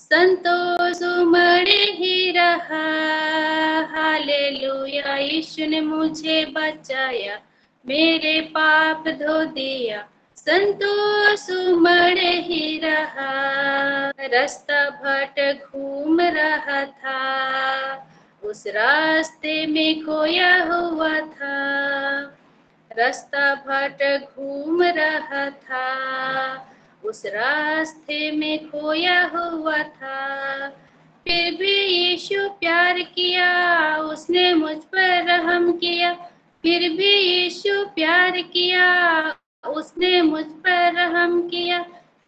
संतोष उमड़े ही रहा। हालेलुया, यीशु ने मुझे बचाया, मेरे पाप धो दिया, संतोष उमड़े ही रहा। रास्ता भटक घूम रहा था, उस रास्ते में खोया हुआ था। रास्ता भटक घूम रहा था, उस रास्ते में खोया हुआ था। फिर भी यीशु प्यार किया, उसने मुझ पर रहम किया। फिर भी यीशु प्यार किया, उसने मुझ पर रहम किया।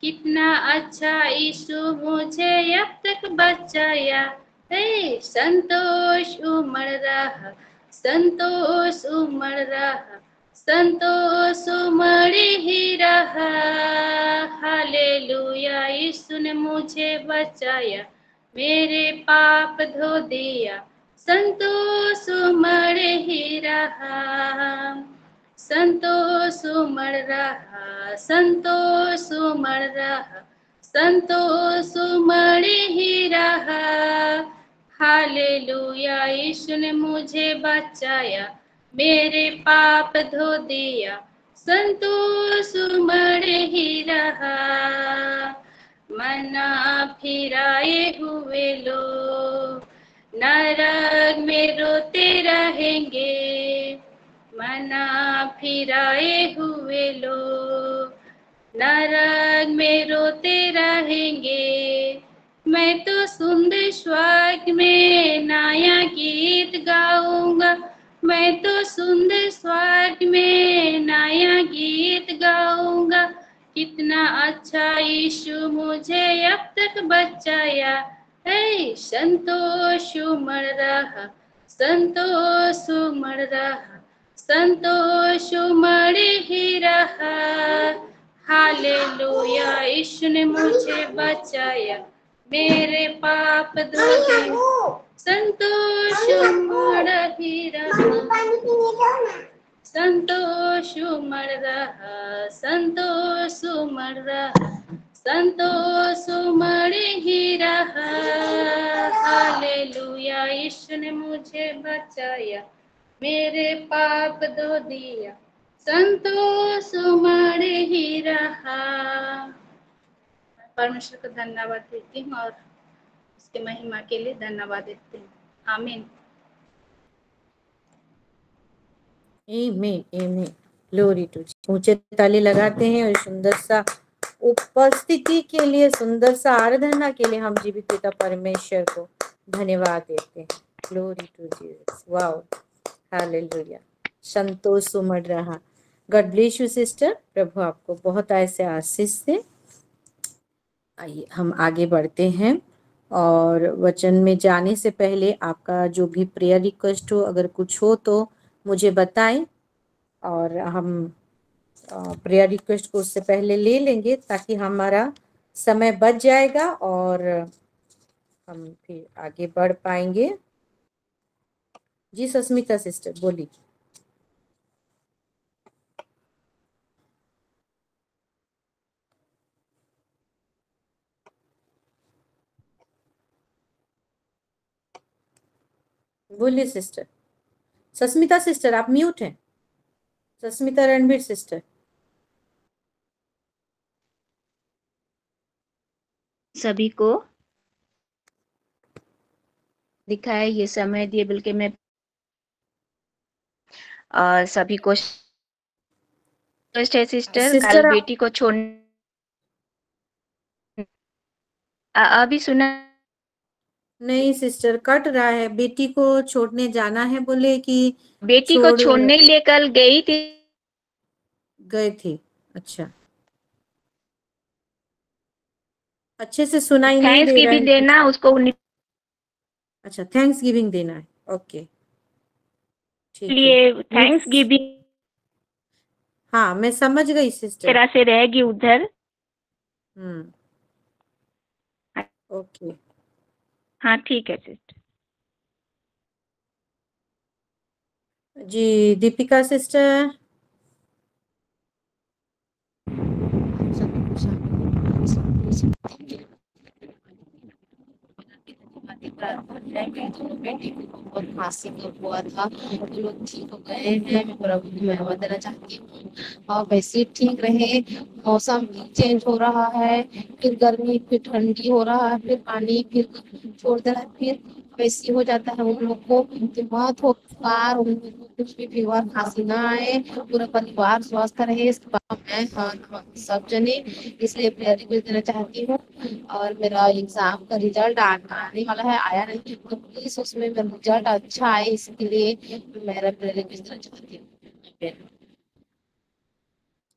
कितना अच्छा यीशु मुझे अब तक बचाया। हे संतोष उमड़ रहा, संतोष उमड़ रहा, संतोष उमड़ ही रहा। हालेलुया, यीशु ने मुझे बचाया, मेरे पाप धो दिया, संतोष उमड़ ही रहा। संतोष उमड़ रहा, संतोष उमड़ रहा, संतोष उमड़ ही रहा। हालेलुया, यीशु ने मुझे बचाया, मेरे पाप धो दिया, संतोष उमड़ ही रहा। मना फिराए हुए लोग नरक में रोते रहेंगे। मना फिराए हुए लोग नरक में रोते रहेंगे। मैं तो सुंदर स्वर्ग में नया गीत गाऊंगा। मैं तो सुंदर स्वर्ग में नया गीत गाऊंगा। कितना अच्छा यीशु मुझे अब तक बचाया। है संतोष उमड़ रहा, संतोष उमड़ रहा, संतोष उमड़ ही रहा। हालेलुया, यीशु ने मुझे बचाया, मेरे पाप धो दिए, संतोष उमड़ ही रहा। संतोष उमड़ रहा, संतोष उमड़ रहा, संतोष उमड़ ही रहा। हालेलुया, यीशु ने मुझे बचाया, मेरे पाप धो दिया, संतोष उमड़ ही रहा। परमेश्वर को धन्यवाद देती हूँ और उसके महिमा के लिए धन्यवाद देती हूँ। आमीन। आमीन, आमीन। ग्लोरी टू जी। ऊंचे ताली लगाते हैं और सुंदर सा उपस्थिति के लिए, सुंदर सा आराधना के लिए हम जीवित पिता परमेश्वर को धन्यवाद देते हैं। Glory to Jesus. Wow, hallelujah. संतोष उमड़ रहा। God bless you sister. प्रभु आपको बहुत ऐसे आशीष दे। आइए हम आगे बढ़ते हैं और वचन में जाने से पहले आपका जो भी प्रेयर रिक्वेस्ट हो, अगर कुछ हो तो मुझे बताएं और हम प्रेयर रिक्वेस्ट को उससे पहले ले लेंगे ताकि हमारा समय बच जाएगा और हम फिर आगे बढ़ पाएंगे। जी सस्मिता सिस्टर बोलिए। बोलिए सिस्टर। सस्मिता सिस्टर आप म्यूट हैं। सस्मिता रणवीर सिस्टर। सभी को दिखाए ये समय दिए, बल्कि मैं सभी को है सिस्टर, कल बेटी को छोड़ अभी सुना नहीं सिस्टर, कट रहा है। बेटी को छोड़ने जाना है बोले कि बेटी को छोड़ने के लिए कल गई थी, गए थे। अच्छा, अच्छे से सुनाई नहीं दे रहा है। देना उसको। अच्छा, थैंक्स गिविंग देना है। ओके, ठीक लिए है। थैंक्स गिविंग हाँ मैं समझ गई सिस्टर। तरह से रहेगी उधर। ओके, हाँ ठीक है सिस्टर। जी दीपिका सिस्टर। मेरी दोनों बेटी को बहुत खांसी का हुआ था, वो लोग ठीक हो गए हैं। मैं प्रभु को धन्यवाद देना चाहती हूँ और वैसे ठीक रहे। मौसम भी चेंज हो रहा है, फिर गर्मी फिर ठंडी हो रहा है, फिर पानी फिर छोड़ दे रहा है, फिर वैसे हो जाता है उन लोग को। तो बहुत हो पार उन लोग को कुछ भी फीवर खांसी ना आए, पूरा परिवार स्वस्थ रहे, मैं हम सब जने इसलिए प्रेयर रिक्वेस्ट देना चाहती हूँ। और मेरा एग्जाम का रिजल्ट आने वाला है, आया नहीं, तो प्लीज उसमें मेरा रिजल्ट अच्छा आए, इसके लिए मेरा प्रेयर रिक्वेस्ट देना चाहती हूँ।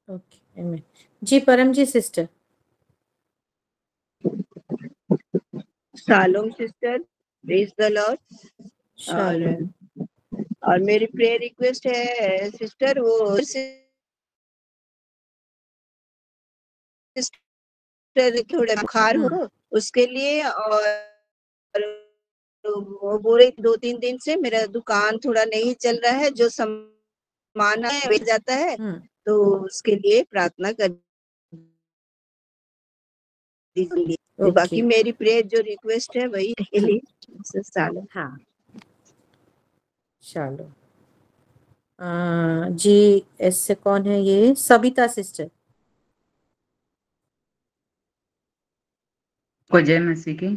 ओके आमीन। जी Param ji sister. Shalom sister, praise the Lord. Shalom. और मेरी प्रेयर रिक्वेस्ट है सिस्टर, वो सिस्टर थोड़ा बुखार हो उसके लिए, और वो बोले 2-3 दिन से मेरा दुकान थोड़ा नहीं चल रहा है, जो सामान है बेच जाता है, तो उसके लिए प्रार्थना कर दीजिए। बाकी मेरी प्रेयर जो रिक्वेस्ट है वही के लिए शालोम। हाँ शालोम। जी इससे कौन है ये? सबिता सिस्टर। को जय मसीह की।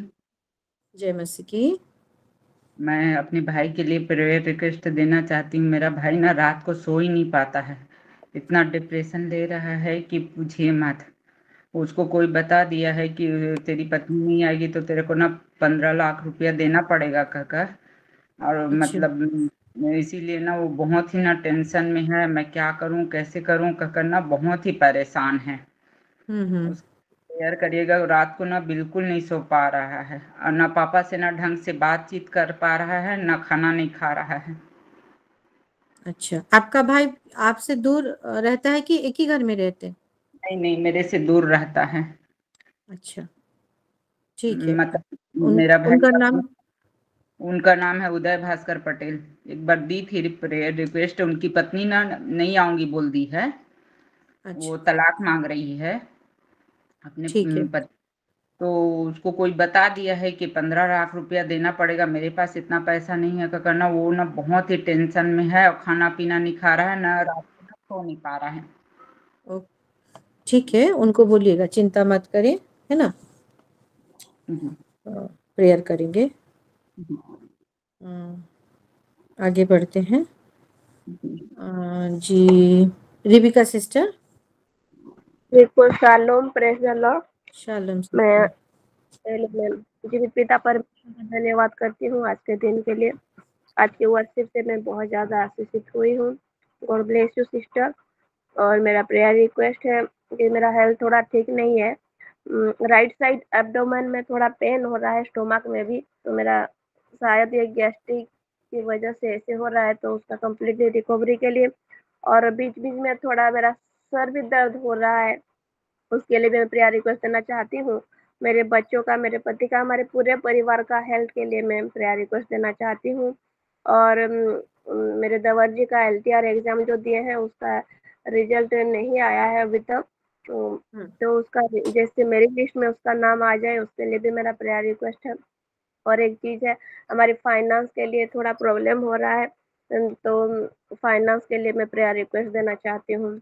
जय मसीह की। मैं अपने भाई के लिए प्रेयर रिक्वेस्ट देना चाहती हूँ। मेरा भाई ना रात को सो ही नहीं पाता है, इतना डिप्रेशन ले रहा है कि पूछिए मत। उसको कोई बता दिया है कि तेरी पत्नी नहीं आएगी तो तेरे को ना 15 लाख रुपया देना पड़ेगा कहकर, और मतलब इसीलिए ना वो बहुत ही ना टेंशन में है। मैं क्या करूं कैसे करूं कहकर ना बहुत ही परेशान है। प्रेयर करिएगा। रात को ना बिल्कुल नहीं सो पा रहा है, और ना पापा से ना ढंग से बातचीत कर पा रहा है, ना खाना नहीं खा रहा है। अच्छा, आपका भाई आपसे दूर रहता है कि एक ही घर में रहते हैं? नहीं नहीं, मेरे से दूर रहता है। अच्छा ठीक है। मतलब मेरा भाई उनका नाम है उदय भास्कर पटेल। एक बार दी थी प्रेयर रिक्वेस्ट, उनकी पत्नी ना नहीं आऊंगी बोल दी है। अच्छा। वो तलाक मांग रही है अपने पति, तो उसको कोई बता दिया है कि 15 लाख रुपया देना पड़ेगा। मेरे पास इतना पैसा नहीं है करना। वो ना बहुत ही टेंशन में है, और खाना पीना नहीं खा रहा है, ना रात को सो नहीं पा रहा है। ठीक है, उनको बोलिएगा चिंता मत करें, है ना, प्रेयर करेंगे। आगे बढ़ते हैं। जी Rebecca sister. Shalom, praise the Lord. Shalom. मैं जीवित पिता परमेश्वर का धन्यवाद करती हूँ आज के दिन के लिए। आज के वर्शिप से मैं बहुत ज़्यादा आशीषित हुई हूँ। God bless you sister. और मेरा प्रेयर रिक्वेस्ट है कि मेरा हेल्थ थोड़ा ठीक नहीं है, राइट साइड एब्डोमेन में थोड़ा पेन हो रहा है, स्टोमक में भी, तो मेरा शायद ये गैस्ट्रिक की वजह से ऐसे हो रहा है, तो उसका कम्प्लीटली रिकवरी के लिए। और बीच बीच में थोड़ा मेरा सर भी दर्द हो रहा है, उसके लिए भी मैं प्रेयर रिक्वेस्ट देना चाहती हूँ। मेरे बच्चों का, मेरे पति का, हमारे पूरे परिवार का हेल्थ के लिए मैं प्रेयर रिक्वेस्ट देना चाहती हूँ। और मेरे देवर जी का LTR एग्जाम जो दिए हैं उसका रिजल्ट नहीं आया है अभी तक, तो उसका जैसे मेरी लिस्ट में उसका नाम आ जाए उसके लिए भी मेरा प्रेयर रिक्वेस्ट है। और एक चीज़ है, हमारी फाइनेंस के लिए थोड़ा प्रॉब्लम हो रहा है, तो फाइनेंस के लिए मैं प्रेयर रिक्वेस्ट देना चाहती हूँ।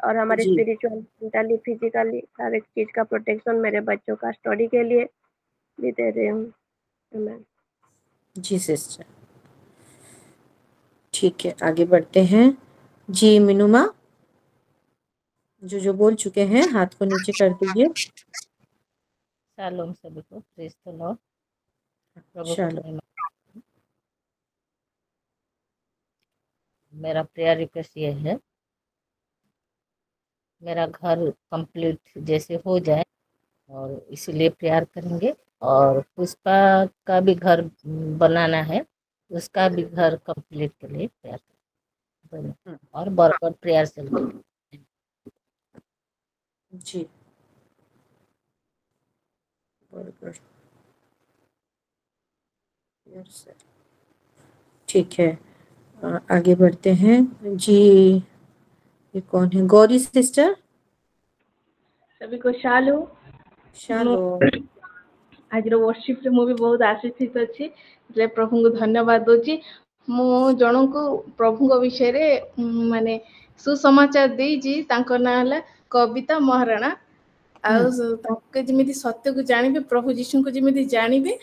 और हमारे स्पिरिचुअल, मेंटली, फिजिकली हर एक चीज़ का प्रोटेक्शन मेरे बच्चों का स्टडी के लिए भी दे रही हूँ। जी सिस्टर, ठीक है, आगे बढ़ते हैं। जी मीनूमा, जो बोल चुके हैं हाथ को नीचे कर दीजिए। शालोम सभी को, प्रेज द लॉर्ड। मेरा प्रेयर रिक्वेस्ट ये है, मेरा घर कंप्लीट जैसे हो जाए, और इसीलिए प्रेयर करेंगे। और पुष्पा का भी घर बनाना है, उसका भी घर कंप्लीट के लिए प्रेयर करेंगे, और बराबर प्रेयर चल रही। जी बराबर, ठीक है, आगे बढ़ते हैं। जी ये कौन है? गौरी सिस्टर। सभी को शालो। शालो। आज वर्शिप रे मु भी बहुत आशीषित अच्छी એટલે प्रभु को धन्यवाद दोची मु जन को प्रभु को विषय रे माने सुसमाचार देजी तांको ना हला कविता महाराणा आउ ताके जिमिति सत्य को जानिबे प्रभु यीशु को जिमिति जानिबे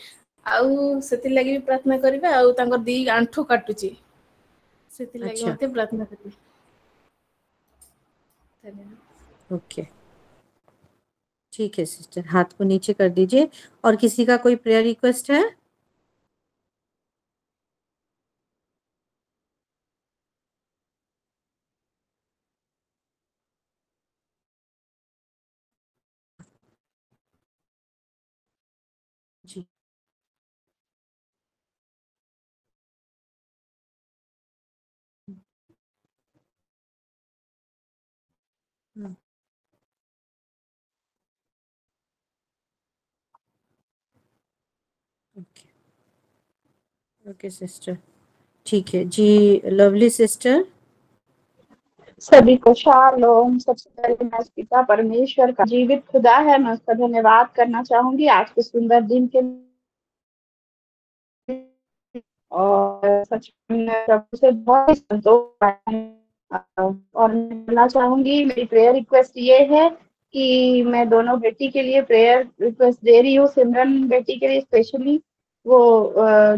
आउ सेति लागि भी प्रार्थना करिबे आउ तांको दी आंठो काटुची सेति लागि अच्छा मते प्रार्थना करिबे। ओके ठीक है सिस्टर, हाथ को नीचे कर दीजिए। और किसी का कोई प्रेयर रिक्वेस्ट है? जी ओके ओके सिस्टर, ठीक है जी। Lovely sister. सभी को शालोम। सबसे पहले मैं पिता परमेश्वर का जीवित खुदा है, मैं उसका धन्यवाद करना चाहूंगी आज के सुंदर दिन के और सच में प्रभु से बहुत ही संतोष और मैं बोलना चाहूंगी मेरी प्रेयर रिक्वेस्ट ये है कि मैं दोनों बेटी के लिए प्रेयर रिक्वेस्ट दे रही हूँ। सिमरन बेटी के लिए स्पेशली वो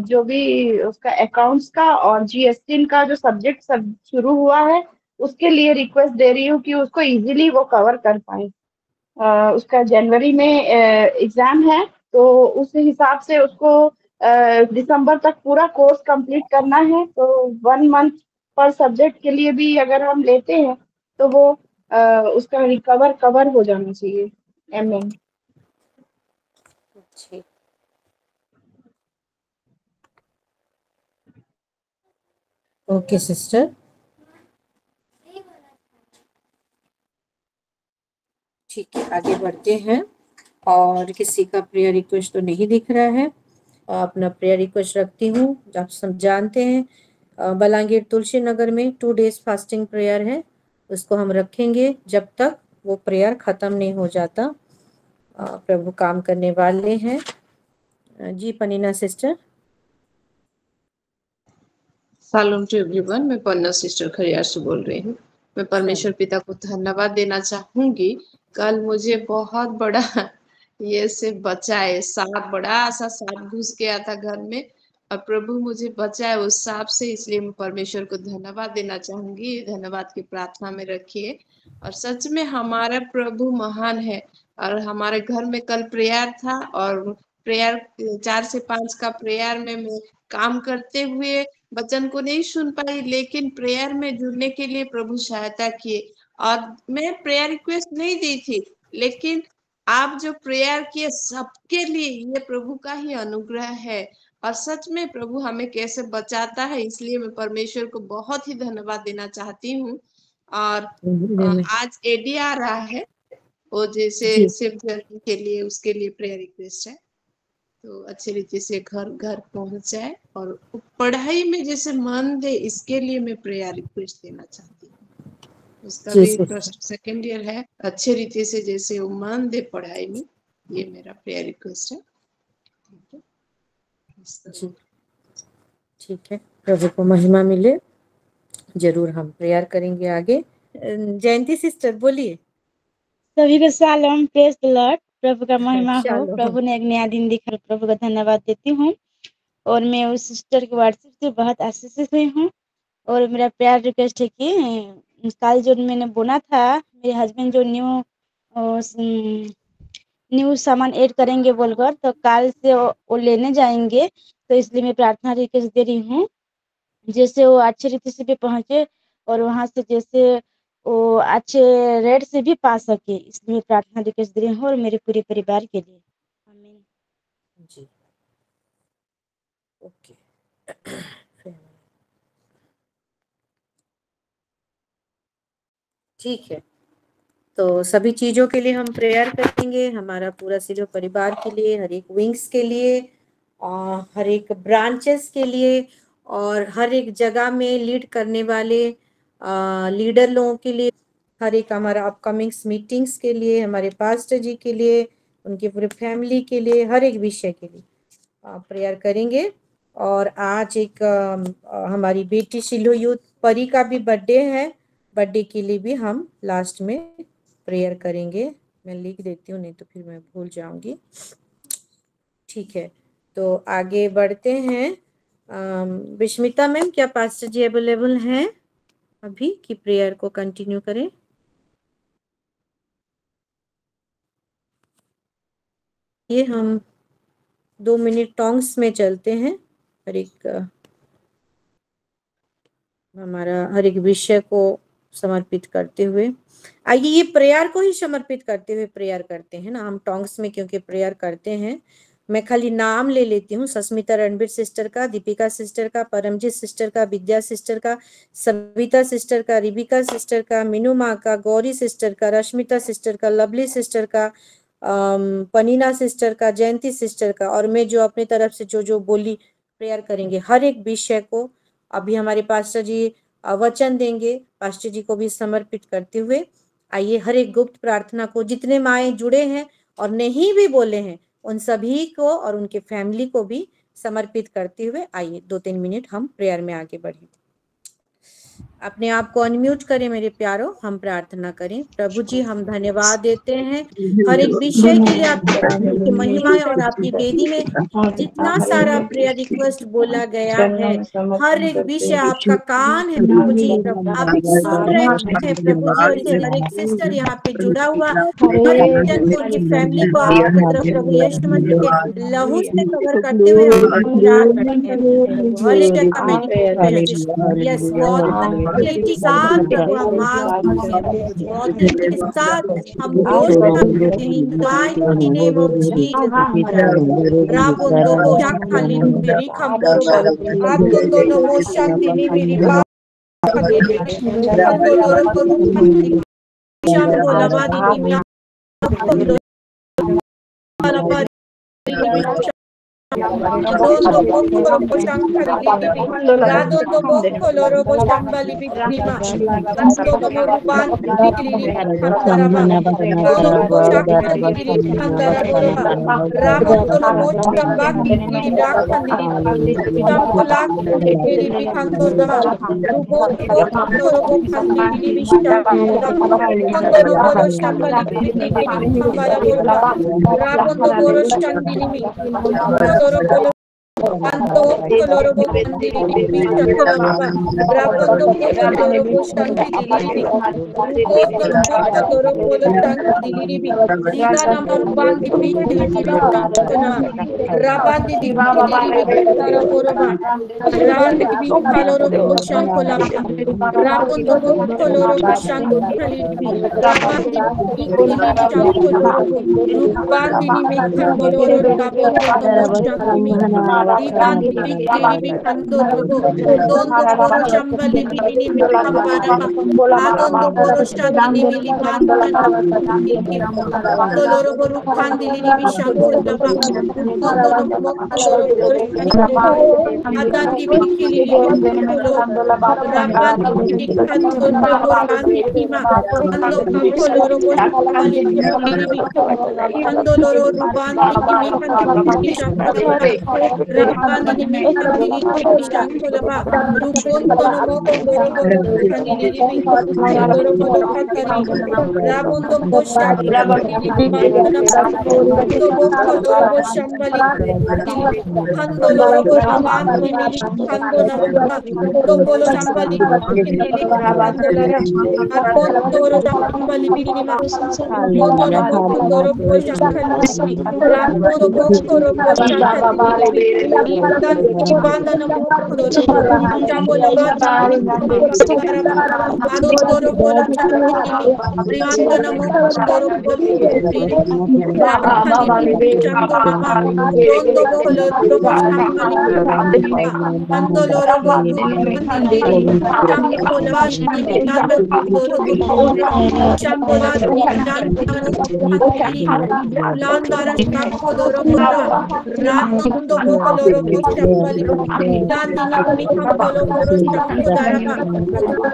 जो भी उसका अकाउंट्स का और जीएसटी का जो सब्जेक्ट सब शुरू हुआ है उसके लिए रिक्वेस्ट दे रही हूँ कि उसको इजीली वो कवर कर पाए। उसका जनवरी में एग्जाम है तो उस हिसाब से उसको दिसंबर तक पूरा कोर्स कंप्लीट करना है। तो 1 मंथ पर सब्जेक्ट के लिए भी अगर हम लेते हैं तो वो उसका रिकवर कवर हो जाना चाहिए। एमेन। ओके सिस्टर, ठीक है आगे बढ़ते हैं। और किसी का प्रेयर रिक्वेस्ट तो नहीं दिख रहा है। अपना प्रेयर रिक्वेस्ट रखती हूँ। आप सब जानते हैं बलांगीर तुलसी नगर में 2 डेज फास्टिंग प्रेयर है, उसको हम रखेंगे जब तक वो प्रेयर खत्म नहीं हो जाता। प्रभु काम करने वाले हैं। जी पनीना सिस्टर। शालोम टू एवरीवन, मैं पन्ना सिस्टर खरियार से बोल रही हूँ। मैं परमेश्वर पिता को धन्यवाद देना चाहूंगी। कल मुझे बहुत बड़ा ये से बचाए, सांप बड़ा सा सांप घुस गया था घर में और प्रभु मुझे बचाए उस सांप से, इसलिए मैं परमेश्वर को धन्यवाद देना चाहूंगी। धन्यवाद की प्रार्थना में रखिए। और सच में हमारा प्रभु महान है। और हमारे घर में कल प्रेयर था और प्रेयर 4 से 5 का प्रेयर में मैं काम करते हुए वचन को नहीं सुन पाई, लेकिन प्रेयर में जुड़ने के लिए प्रभु सहायता किए। और मैं प्रेयर रिक्वेस्ट नहीं दी थी, लेकिन आप जो प्रेयर किए सबके लिए ये प्रभु का ही अनुग्रह है। और सच में प्रभु हमें कैसे बचाता है, इसलिए मैं परमेश्वर को बहुत ही धन्यवाद देना चाहती हूँ। और आज एडी आ रहा है, वो जैसे शिव जयंती के लिए उसके लिए प्रेयर रिक्वेस्ट है, तो अच्छी रीति से घर घर पहुंच जाए और पढ़ाई में जैसे मन दे, इसके लिए मैं प्रेयर रिक्वेस्ट देना चाहती हूँ। उसका भी फर्स्ट सेकेंड ईयर है, अच्छे रीति से जैसे वो मन दे पढ़ाई में, ये मेरा प्रेयर रिक्वेस्ट है। ठीक है, प्रभु को महिमा मिले। जरूर हम प्रेयर करेंगे आगे। जयंती सिस्टर बोलिए। सभी को शालोम, प्रेज द लॉर्ड। प्रभु का महिमा हो। प्रभु ने एक नया दिन दिखा, प्रभु का धन्यवाद देती हूँ। और मैं उस सिस्टर के व्हाट्सएप से बहुत आशीषित हुई हूँ। और मेरा प्रेयर रिक्वेस्ट है कि कल जो मैंने बोला था, मेरे हस्बैंड जो न्यू सामान ऐड करेंगे बोलकर, तो कल से वो लेने जाएंगे। तो इसलिए मैं प्रार्थना रिक्वेस्ट दे रही हूँ, जैसे वो अच्छे रीति से भी पहुंचे और वहां से जैसे वो अच्छे रेट से भी पा सके, इसलिए प्रार्थना रिक्वेस्ट दे रही हूँ और मेरे पूरे परिवार के लिए। आमीन जी ओके। ठीक है, तो सभी चीजों के लिए हम प्रेयर करेंगे। हमारा पूरा सिलो परिवार के लिए, हर एक विंग्स के लिए, और हर एक ब्रांचेस के लिए, और हर एक जगह में लीड करने वाले लीडर लोगों के लिए, हर एक हमारा अपकमिंग्स मीटिंग्स के लिए, हमारे पास्टर जी के लिए, उनके पूरे फैमिली के लिए, हर एक विषय के लिए प्रेयर करेंगे। और आज एक हमारी बेटी शिलो यूथ परी का भी बर्थडे है, बर्थडे के लिए भी हम लास्ट में प्रेयर करेंगे। मैं लिख देती हूँ, नहीं तो फिर मैं भूल जाऊंगी। ठीक है, तो आगे बढ़ते हैं। विस्मिता मैम, क्या पास्टर जी अवेलेबल हैं अभी कि प्रेयर को कंटिन्यू करें? ये हम 2 मिनट टॉन्ग्स में चलते हैं, हर एक विषय को समर्पित करते हुए। आइए ये प्रेयर को ही समर्पित करते हुए प्रेयर करते हैं ना, हम टॉन्ग्स में क्योंकि प्रेयर करते हैं। मैं खाली नाम ले लेती हूँ, सस्मिता रणबीर सिस्टर का, दीपिका सिस्टर का, परमजीत सिस्टर का, विद्या सिस्टर का, सविता सिस्टर का, रिबिका सिस्टर का, मीनू माँ का, गौरी सिस्टर का, रश्मिता सिस्टर का, लवली सिस्टर का, पनीना सिस्टर का, जयंती सिस्टर का, और मैं जो अपने तरफ से जो बोली प्रेयर करेंगे हर एक विषय को। अभी हमारे पास्टर जी वचन देंगे, पास्टर जी को भी समर्पित करते हुए आइए हर एक गुप्त प्रार्थना को, जितने माएँ जुड़े हैं और नहीं भी बोले हैं उन सभी को और उनके फैमिली को भी समर्पित करते हुए आइए 2-3 मिनट हम प्रेयर में आगे बढ़े। अपने आप को अनम्यूट करें मेरे प्यारों, हम प्रार्थना करें। प्रभु जी, हम धन्यवाद देते हैं हर एक विषय के लिए, आपकी महिमा और आपकी वेदी में जितना सारा प्रेयर रिक्वेस्ट बोला गया है, हर एक विषय आपका कान है प्रभु जी, आप सुन रहे हैं प्रभु जी। और इसे हर एक सिस्टर यहाँ पे जुड़ा हुआ हर एक जन को, उनकी फैमिली को आपकी तरफ प्रभु यीशु मसीह के लहू से कवर करते हुए हम प्यार करते हैं। हर एक जन का यस के साथ प्रभु हम के साथ हम नेम ऑफ जीसस राबोंदो को खाली मेरी खंबोरो आपको दोनों वो शांति नहीं मेरी बात दोनों को शाम को लगा दी Radondo bocco lo shankali Radondo bocco loro boshambali bikrima Radondo moruban bikiri kandarama Radondo boshakali bikiri kandarama Radondo boshambak bikiri rakhandiri Shamkolak bikiri bikhandorama Rubo bokhandi bikiri bishambala Radondo boro shambali bikiri bikambara borba Radondo boro shandiri Rabondo coloro bocandiri Rabondo coloro bocandiri coloro bocandiri Dina number 1 Rabandi di Taraboroba Rabandi di coloro bocancola Rabondo coloro bocancoli Rabandi di coloro Rubandi di Mecandolo Rabondo Dibanti bikiri bikandoro dondo boro chambali bikini bikambara adondo boro shandini bilimandana doloro boro kandili bishambola dondo mokolo boro adandi bikiri bikolo rabandi bikandoro boro bikima ando koloro boro kandili bikandoro rubandi bikandili bishambola Rabandi di Mekandini Bishankolaba, Rupontono Mokondoro Kandini Bindoro Katari, Rabondo Bosha, Rabandi Bokondoro Shambali, Kandolo Rabandi, Kandona, Topolo Shambali, Rabandara, Akondoro Shambali Binima, Kondoro Bokondoro Bosha, Rabondo Bokoro Rabondo लोरो को शंबली चांदी निकमी हम बोलो बोरो शंभु दारबा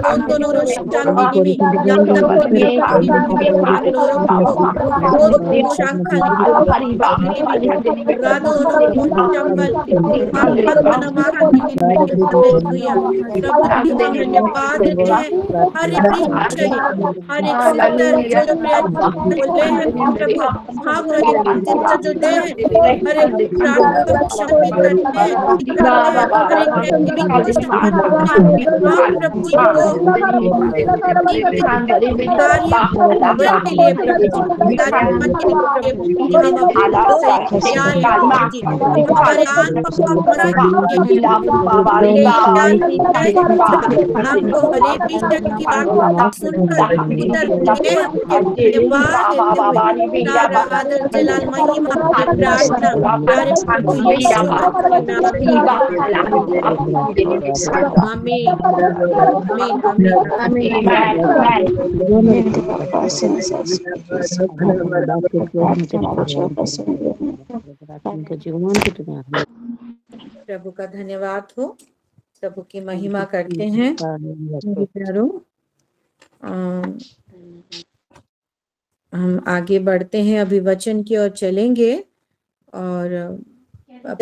दोन दोनों रो शांति निमी लंदा को लोरो को शंखली Radho no को शंबल हम मनमाहा निमी हालेलुया। प्रभु जी को धन्यवाद देते हैं। हर एक सिस्टर जो बोले हैं प्रभु, हाँ हर एक सिस्टर जो दे है, हर एक प्रार्थना को शक्ति करते हैं, हर एक एक्टिविटी हाँ प्रभु जी को कार्य के लिए प्रभु जी हम तैयार हैं प्रभु जी, बलिदान को पूरा किए आपको हर एक विषय की बात सुनकर उत्तर दिए धन्यवाद देते हुए सारा आदर जलाल महिमा की प्रार्थना प्यारे प्रभु यीशु मसीह के नाम में आमीन आमीन प्रभु का धन्यवाद हो। प्रभु की महिमा करते हैं। हम आगे बढ़ते हैं, अभी वचन की ओर चलेंगे और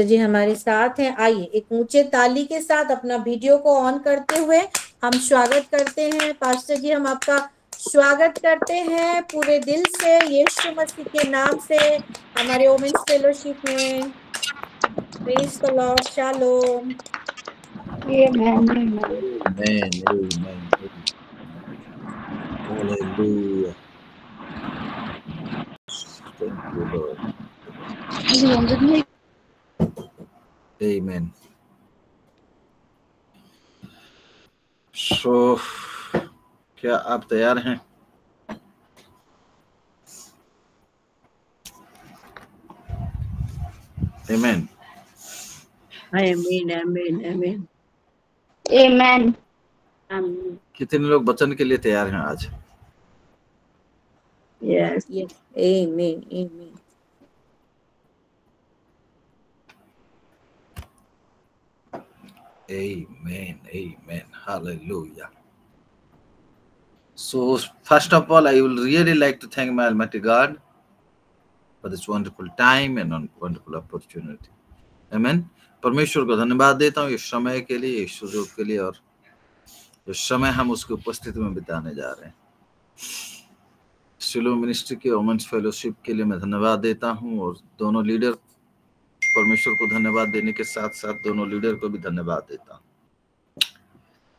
जी हमारे साथ हैं। आइए एक ऊंचे ताली के साथ अपना वीडियो को ऑन करते हुए हम स्वागत करते हैं। पास्टर जी हम आपका स्वागत करते हैं पूरे दिल से यीशु मसीह के नाम से हमारे वोमेन्स फेलोशिप में। Praise the Lord, shalom. Amen. Hallelujah. Thank you, Lord. Amen. So, क्या आप तैयार हैं? Amen. Amen. Amen. Amen. Amen. कितने लोग वचन के लिए तैयार हैं आज? Yes. Yes. Amen. Amen. Amen. Amen. Hallelujah. So, first of all, I will really like to thank my Almighty God for this wonderful time and wonderful opportunity. Amen. परमेश्वर को धन्यवाद देता हूँ इस समय के लिए, इस सुयोग के लिए, और जो समय हम उसकी उपस्थिति में बिताने जा रहे हैं। शिलोह मिनिस्ट्री के वुमेन्स फेलोशिप के लिए मैं धन्यवाद देता हूँ, और दोनों लीडर, परमेश्वर को धन्यवाद देने के साथ साथ दोनों लीडर को भी धन्यवाद देता हूँ।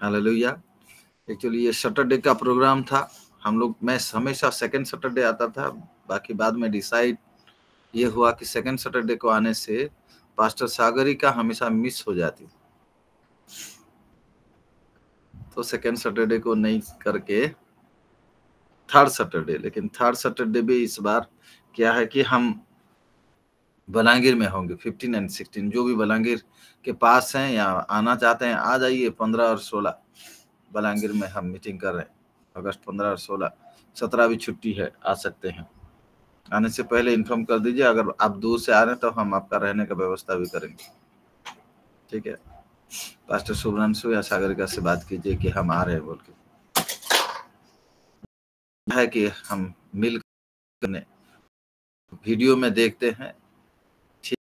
हालेलुया। एक्चुअली ये सैटरडे का प्रोग्राम था। हम लोग, मैं हमेशा सेकंड सैटरडे आता था, बाकी बाद में डिसाइड ये हुआ कि सेकंड सैटरडे को आने से पास्टर सागरी का हमेशा मिस हो जाती, तो सेकंड सैटरडे को नहीं करके थर्ड सैटरडे। लेकिन थर्ड सैटरडे भी इस बार क्या है कि हम बलांगीर में होंगे 15 और 16। जो भी बलांगीर के पास हैं या आना चाहते हैं आ जाइए। 15 और 16 बलांगीर में हम मीटिंग कर रहे हैं। अगस्त 15 और 16, 17 भी छुट्टी है, आ सकते हैं। आने से पहले इन्फॉर्म कर दीजिए। अगर आप दूर से आ रहे हैं तो हम आपका रहने का व्यवस्था भी करेंगे, ठीक है। पास्टर शुभ्रांशु या सागरिका से बात कीजिए कि हम आ रहे हैं बोल के, है कि हम मिलकर वीडियो में देखते हैं, ठीक,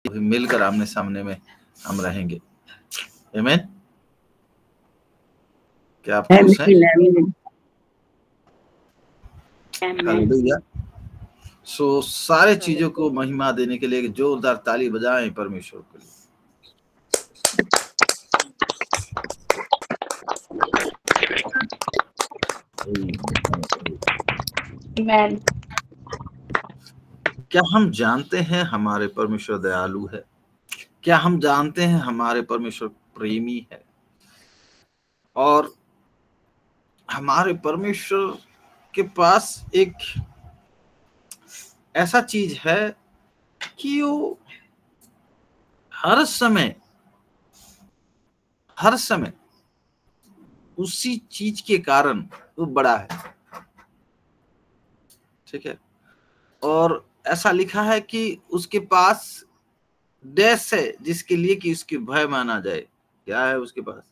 मिलकर आमने सामने में हम रहेंगे। आमीन। क्या आप खुश हैं? हालेलुया। सो सारे चीजों को महिमा देने के लिए जोरदार ताली बजाएं परमेश्वर के लिए। Amen. क्या हम जानते हैं हमारे परमेश्वर दयालु है? क्या हम जानते हैं हमारे परमेश्वर प्रेमी है? और हमारे परमेश्वर के पास एक ऐसा चीज है कि वो हर समय उसी चीज के कारण वो बड़ा है, ठीक है। और ऐसा लिखा है कि उसके पास डैश है जिसके लिए कि उसकी भय माना जाए। क्या है उसके पास?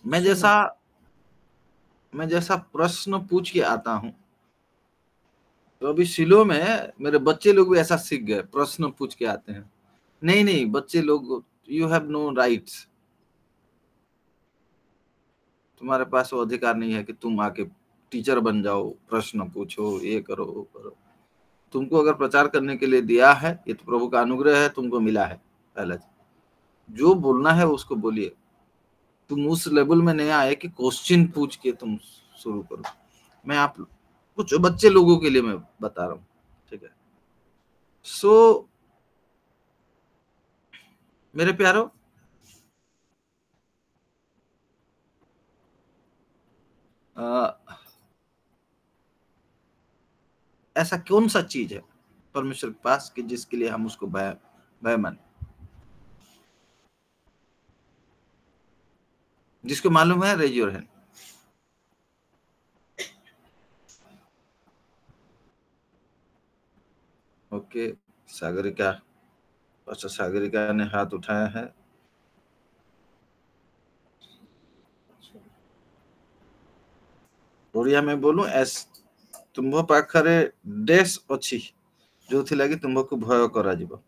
मैं जैसा प्रश्न पूछ के आता हूं, तो अभी शिलो में मेरे बच्चे लोग भी ऐसा सीख गए, प्रश्न पूछ के आते हैं। नहीं बच्चे लोग, यू हैव नो राइट्स, तुम्हारे पास वो अधिकार नहीं है कि तुम आके टीचर बन जाओ, प्रश्न पूछो, ये करो वो करो। तुमको अगर प्रचार करने के लिए दिया है, ये तो प्रभु का अनुग्रह है, तुमको मिला है। पहले जो बोलना है उसको बोलिए। तुम उस लेवल में नहीं आए कि क्वेश्चन पूछ के तुम शुरू करो। मैं आप कुछ बच्चे लोगों के लिए मैं बता रहा हूँ, ठीक है? सो मेरे प्यारो, ऐसा कौन सा चीज है परमेश्वर के पास कि जिसके लिए हम उसको भय माने? जिसको मालूम है, raise your hand. Okay, Sagarika, अच्छा सागरिका ने हाथ उठाया है। ओडिया में बोलूं, तुम्भो पाखरे डैश अछि जोथि लागी तुम्भको भय करा जिवो।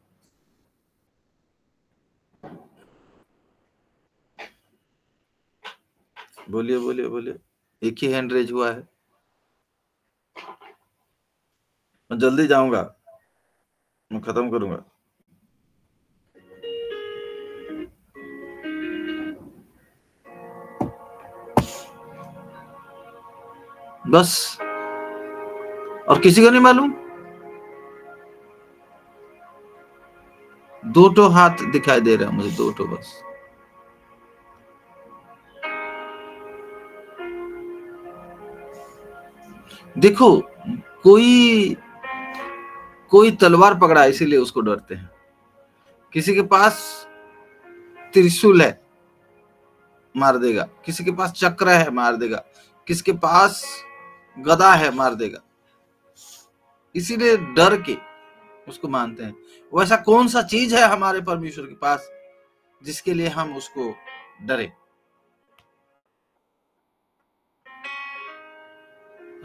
बोलिए बोलिए बोलिए। एक ही हैंड रेज हुआ है। मैं जल्दी जाऊंगा, मैं खत्म करूंगा। बस, और किसी को नहीं मालूम? दो तो हाथ दिखाई दे रहा है मुझे, दो तो बस। देखो, कोई तलवार पकड़ा इसीलिए उसको डरते हैं। किसी के पास त्रिशूल है, मार देगा। किसी के पास चक्र है, मार देगा। किसी के पास गदा है, मार देगा। इसीलिए डर के उसको मानते हैं। वैसा कौन सा चीज है हमारे परमेश्वर के पास जिसके लिए हम उसको डरे?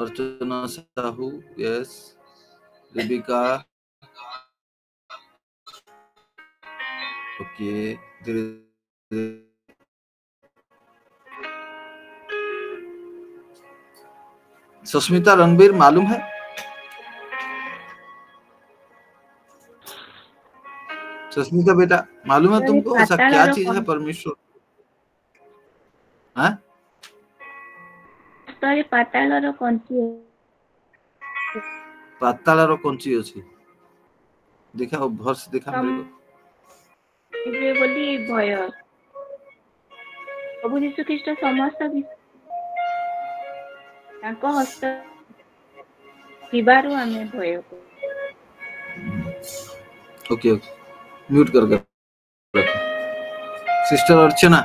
Archana Sahu, yes. Rebecca, okay. Sushmita Ranbir, मालूम है? सुष्मिता बेटा, मालूम है तुमको ऐसा क्या चीज है परमेश्वर? हाँ, पातालर कंची, पातालर कंची अछि। दिखाओ भर्स, दिखा मेरे को। ये बोली भय। प्रभु यीशु ख्रीष्ट समस्त तांको हस्त थिबारु आमे भय को। ओके ओके, म्यूट कर रखो। सिस्टर अर्चना,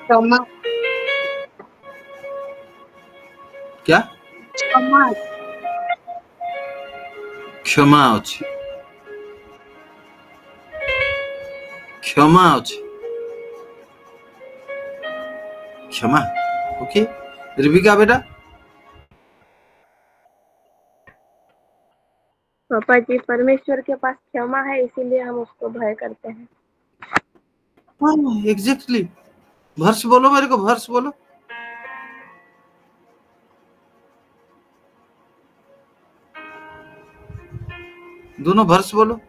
क्षमा, क्या? क्षमा, क्षमा अछि, क्षमा अछि, क्षमा। ओके, रिबिका बेटा। पापा जी, परमेश्वर के पास क्षमा है, इसीलिए हम उसको भय करते हैं। हाँ, एग्जैक्टली। वर्ष बोलो मेरे को, वर्ष बोलो। दोनों वर्ष बोलो।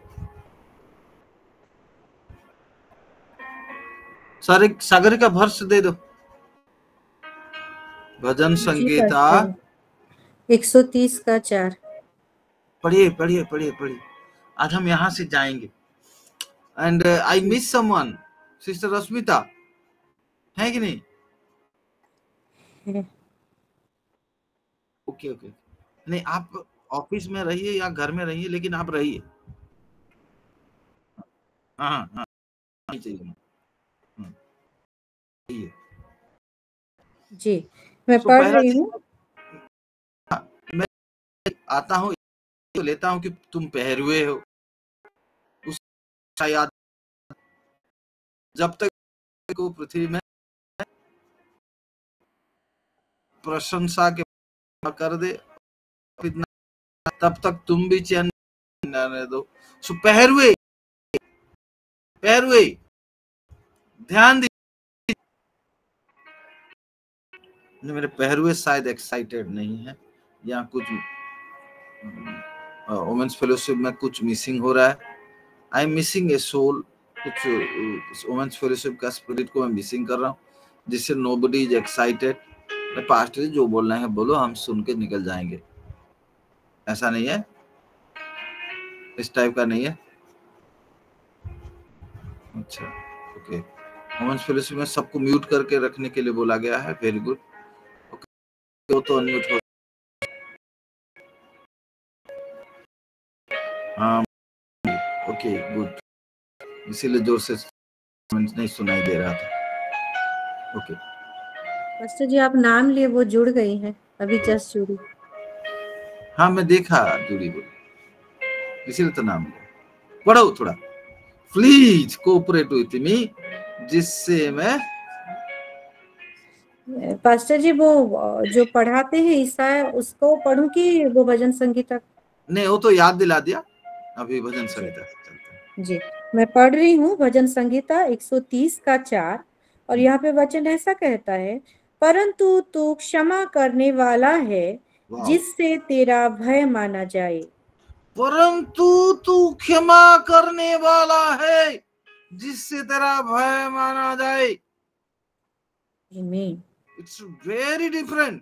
सागर का वर्ष दे दो। भजन संगीता 130 का 4। पढ़िए पढ़िए पढ़िए पढ़िए। आज हम यहाँ से जाएंगे। And I miss someone, sister Rashmita, है कि नहीं? ओके ओके, नहीं आप ऑफिस में रहिए या घर में रहिए, लेकिन आप रहिए। हाँ हाँ, चाहिए जी। मैं तो पढ़ पहला रही चीज हूँ। मैं आता हूँ तो लेता हूँ कि तुम पहरुए हो, उसका याद जब तक को पृथ्वी में प्रशंसा के कर दे तब तक तुम भी चैन न दो। सो पहरुए पहरुए ध्यान दीजिए, मेरे पहरुए शायद एक्साइटेड नहीं है या कुछ वुमेन्स फेलोशिप में कुछ मिसिंग हो रहा है। I am missing a soul, कुछ वुमेन्स फेलोशिप का स्पिरिट को मैं मिसिंग कर रहा हूँ, जिससे nobody is excited. Pastor ji जो बोल रहे हैं बोलो, हम सुन के निकल जाएंगे। ऐसा नहीं है, इस टाइप का नहीं है। अच्छा ओके, वुमेन्स फेलोशिप में सबको म्यूट करके रखने के लिए बोला गया है। वेरी गुड, ओके तो अनम्यूट हो। हाँ ओके गुड, इसीलिए जोर से नहीं सुनाई दे रहा था। ओके पास्टर जी आप नाम लिए, वो जुड़ गई है, अभी जस्ट जुड़ी। हाँ मैं देखा जुड़ी बोली, इसीलिए तो नाम लिया। पढ़ो थोड़ा प्लीज, कोऑपरेट विथ मी, जिससे मैं पास्टर जी वो जो पढ़ाते हैं ईसाया, उसको पढ़ूं कि वो भजन संगीता? नहीं, वो तो याद दिला दिया, अभी भजन संगीता से चलते हैं। जी मैं पढ़ रही हूँ भजन संगीता 130 का 4, और यहाँ पे वचन ऐसा कहता है, परंतु तू क्षमा करने वाला है जिससे तेरा भय माना जाए। परंतु तू क्षमा करने वाला है जिससे तेरा भय माना जाए। आमीन। It's very different.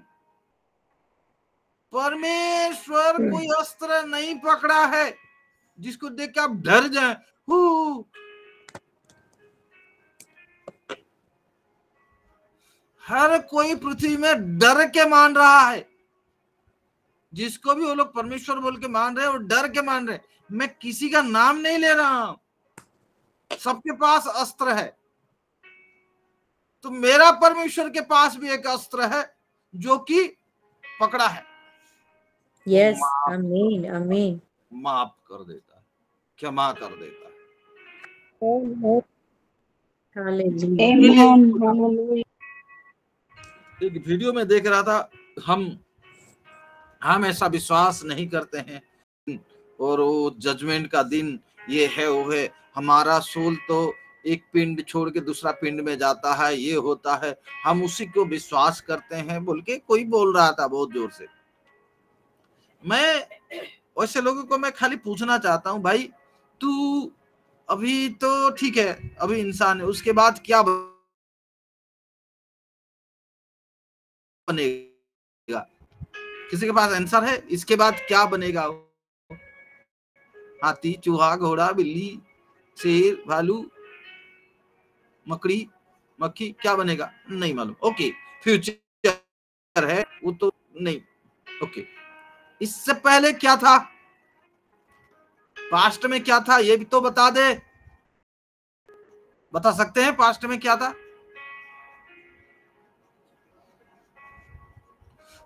परमेश्वर कोई अस्त्र नहीं पकड़ा है जिसको देख के आप डर जाए। हर कोई पृथ्वी में डर के मान रहा है, जिसको भी वो लोग परमेश्वर बोल के मान रहे हैं वो डर के मान रहे हैं। मैं किसी का नाम नहीं ले रहा हूं, सबके पास अस्त्र है। तो मेरा परमेश्वर के पास भी एक अस्त्र है जो कि पकड़ा है। यस आमीन आमीन। माफ कर देता है, क्षमा कर देता है। एक वीडियो में देख रहा था, हम ऐसा विश्वास नहीं करते हैं और वो जजमेंट का दिन ये है वो है, हमारा सोल तो एक पिंड छोड़ के दूसरा पिंड में जाता है, ये होता है, हम उसी को विश्वास करते हैं बोल के कोई बोल रहा था बहुत जोर से। मैं वैसे लोगों को मैं खाली पूछना चाहता हूं, भाई तू अभी तो ठीक है, अभी इंसान है, उसके बाद क्या बनेगा? किसी के पास आंसर है? इसके बाद क्या बनेगा? हाथी, चूहा, घोड़ा, बिल्ली, शेर, भालू, मकड़ी, मक्खी, क्या बनेगा? नहीं मालूम। ओके, फ्यूचर है वो तो नहीं। ओके, इससे पहले क्या था? पास्ट में क्या था ये भी तो बता दे। बता सकते हैं पास्ट में क्या था?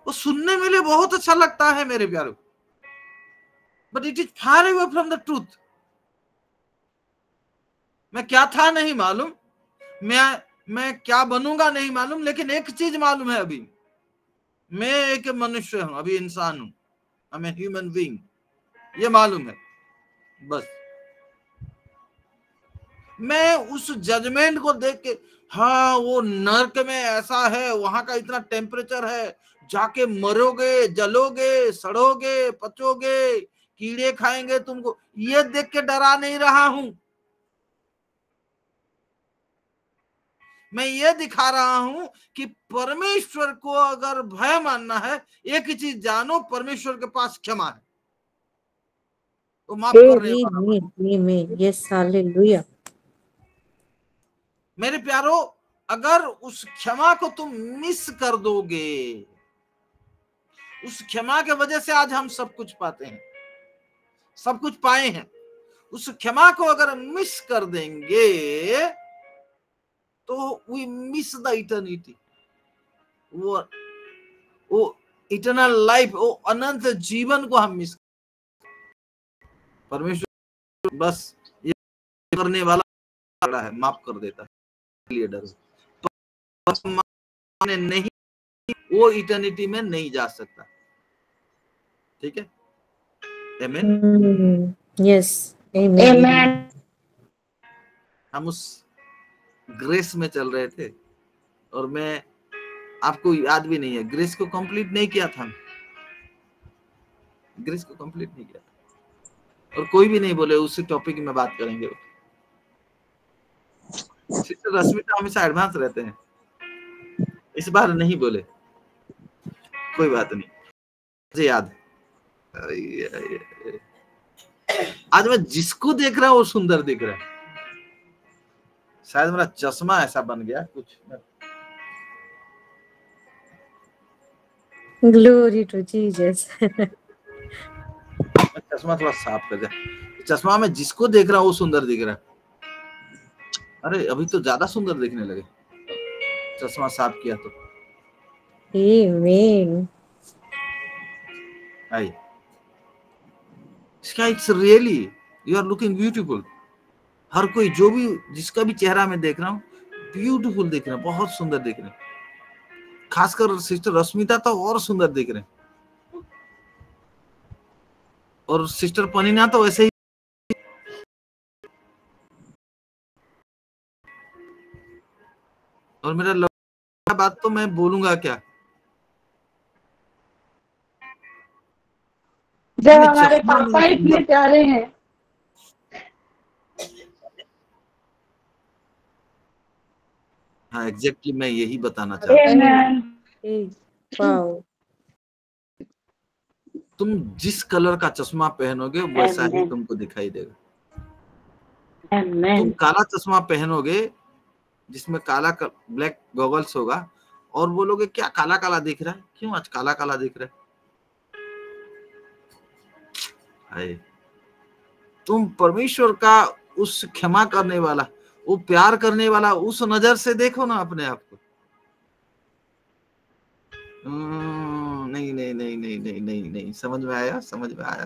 वो सुनने में लिए बहुत अच्छा लगता है मेरे प्यारों, but it is far away from the truth. मैं क्या था नहीं मालूम, मैं क्या बनूंगा नहीं मालूम, लेकिन एक चीज मालूम है, अभी मैं एक मनुष्य हूं, अभी इंसान हूं, I am a human being, ये मालूम है बस। मैं उस जजमेंट को देख के, हाँ वो नर्क में ऐसा है, वहां का इतना टेम्परेचर है, जाके मरोगे, जलोगे, सड़ोगे, पचोगे, कीड़े खाएंगे तुमको, ये देख के डरा नहीं रहा हूं। मैं ये दिखा रहा हूं कि परमेश्वर को अगर भय मानना है, एक ही चीज जानो, परमेश्वर के पास क्षमा है, तो माफ करने वाला। Yes hallelujah. मेरे प्यारो, अगर उस क्षमा को तुम मिस कर दोगे, उस क्षमा के वजह से आज हम सब कुछ पाते हैं, सब कुछ पाए हैं। उस क्षमा को अगर मिस कर देंगे तो वी मिस द इटर्निटी। वो वो इटर्नल लाइफ, वो अनंत जीवन को हम मिस। परमेश्वर बस ये करने वाला है, माफ कर देता है, इसलिए डरो। पर नहीं, वो इटर्निटी में नहीं जा सकता। ठीक है, आमीन, यस, आमीन। हम उस ग्रेस में चल रहे थे और मैं, आपको याद भी नहीं है, ग्रेस को कंप्लीट नहीं किया था, ग्रेस को कंप्लीट नहीं किया था। और कोई भी नहीं बोले उसी टॉपिक में बात करेंगे। सिस्टर रश्मिता हमेशा एडवांस रहते हैं, इस बार नहीं बोले, कोई बात नहीं, मुझे याद। आज मैं जिसको देख रहा हूँ वो सुंदर दिख रहा है। शायद मेरा चश्मा ऐसा बन गया कुछ। Glory to Jesus. चश्मा थोड़ा साफ कर जाए। चश्मा में जिसको देख रहा हूँ वो सुंदर दिख रहा है। अरे अभी तो ज्यादा सुंदर दिखने लगे, चश्मा साफ किया तो। आमीन। I it's really you are looking beautiful. हर कोई, जो भी, जिसका भी चेहरा मैं देख रहा हूँ, ब्यूटीफुल दिख रहे हैं, बहुत सुंदर दिख रहे हैं। खासकर सिस्टर रश्मिता तो और सुंदर दिख रहे हैं, और सिस्टर पनीना तो वैसे ही। और मेरा बात तो मैं बोलूंगा क्या, जब हमारे पापा इतने प्यारे हैं। हाँ एग्जैक्टली, मैं यही बताना चाहता हूँ। तुम जिस कलर का चश्मा पहनोगे वैसा ही तुमको दिखाई देगा। तुम काला चश्मा पहनोगे जिसमें काला ब्लैक गॉगल्स होगा और बोलोगे क्या काला काला दिख रहा है, क्यों आज काला काला दिख रहा है। तुम परमेश्वर का उस क्षमा करने वाला, वो प्यार करने वाला उस नजर से देखो ना अपने आप को। नहीं नहीं नहीं नहीं नहीं नहीं नहीं, समझ में आया, समझ में आया।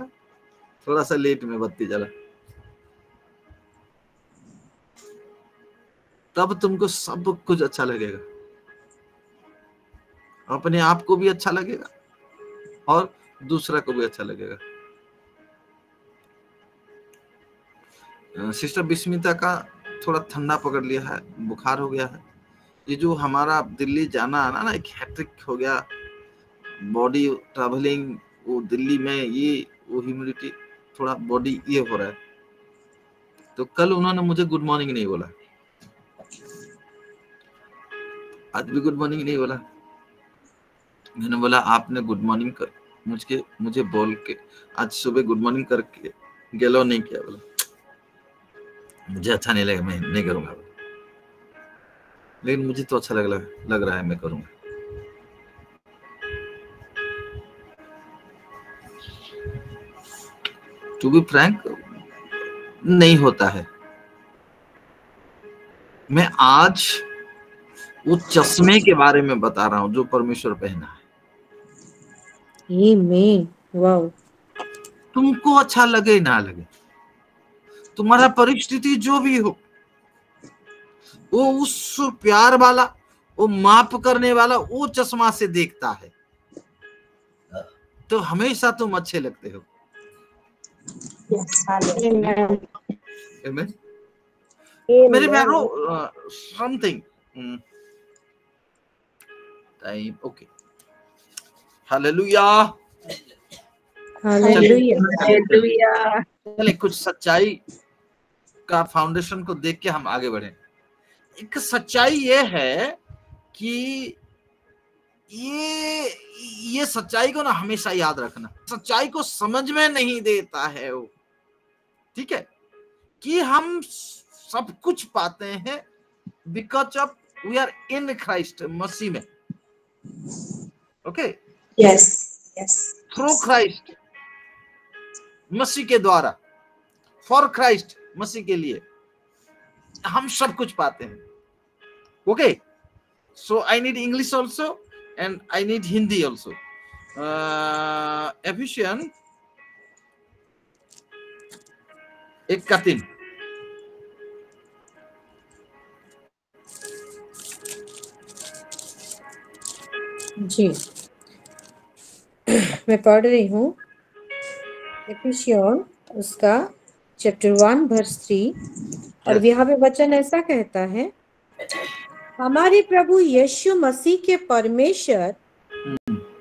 थोड़ा सा लेट में बत्ती जला, तब तुमको सब कुछ अच्छा लगेगा, अपने आप को भी अच्छा लगेगा और दूसरा को भी अच्छा लगेगा। सिस्टर बिस्मिता का थोड़ा ठंडा पकड़ लिया है, बुखार हो गया है। ये जो हमारा दिल्ली जाना आना ना, एक हैट्रिक हो गया, बॉडी ट्रैवलिंग, वो दिल्ली में ये वो ह्यूमिडिटी, थोड़ा बॉडी ये हो रहा है। तो कल उन्होंने मुझे गुड मॉर्निंग नहीं बोला, आज भी गुड मॉर्निंग नहीं बोला। मैंने बोला आपने गुड मॉर्निंग कर मुझे बोल के आज सुबह गुड मॉर्निंग करके गेलो नहीं किया। बोला मुझे अच्छा नहीं लगा, मैं नहीं करूंगा, लेकिन मुझे तो अच्छा लग रहा है, मैं करूंगा। टू बी फ्रैंक, नहीं होता है। मैं आज वो चश्मे के बारे में बता रहा हूं जो परमेश्वर पहना है। आमीन। वाओ। तुमको अच्छा लगे ना लगे, तुम्हारा परिस्थिति जो भी हो, वो उस प्यार वाला, वो माफ करने वाला, वो चश्मा से देखता है, तो हमेशा तुम अच्छे लगते हो। मेरे प्यारो, something time, okay, hallelujah hallelujah. चलिए कुछ सच्चाई का फाउंडेशन को देख के हम आगे बढ़े। एक सच्चाई ये है कि ये सच्चाई को ना हमेशा याद रखना, सच्चाई को समझ में नहीं देता है वो, ठीक है, कि हम सब कुछ पाते हैं because of we are in Christ, मसीह में। Okay, yes yes, through Christ, मसीह के द्वारा, फॉर क्राइस्ट, मसीह के लिए हम सब कुछ पाते हैं। Okay, so I need English also and I need Hindi also. Ephesians 1:3 जी मैं पढ़ रही हूँ। एफिसियन उसका चैप्टर 1 वर्स 3 और यहाँ पे वचन ऐसा कहता है, हमारे प्रभु यीशु मसीह के परमेश्वर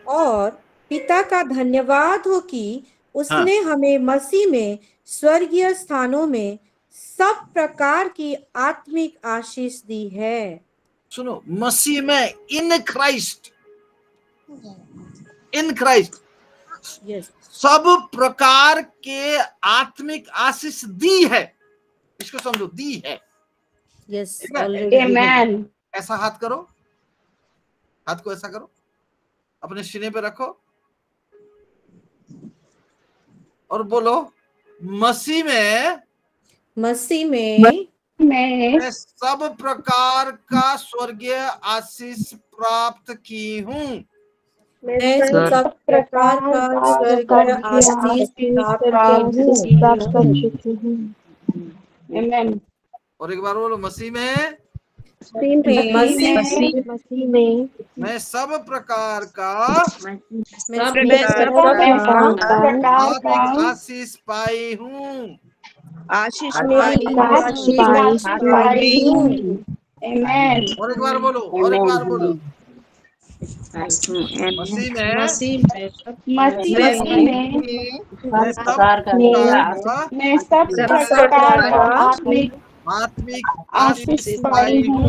और पिता का धन्यवाद हो कि उसने हमें मसीह में स्वर्गीय स्थानों में सब प्रकार की आत्मिक आशीष दी है। सुनो, मसीह में, इन क्राइस्ट, इन क्राइस्ट सब प्रकार के आत्मिक आशीष दी है। इसको समझो, दी है। यस, आमेन। ऐसा हाथ करो, हाथ को ऐसा करो, अपने सीने पे रखो और बोलो, मसीह में मैं सब प्रकार का स्वर्गीय आशीष प्राप्त की हूँ। मैं सब प्रकार का स्वर्गीय आशीष प्राप्त कर चुकी हूँ। आमेन। और एक बार बोलो, मसीह में मैं सब प्रकार का आत्मिक आशीष पाई हूँ। आशीष पाई हूँ। आमेन। और एक बार बोलो, और एक बार बोलो, मसीह में मैं सब प्रकार का आत्मिक आशीष पाई हूँ।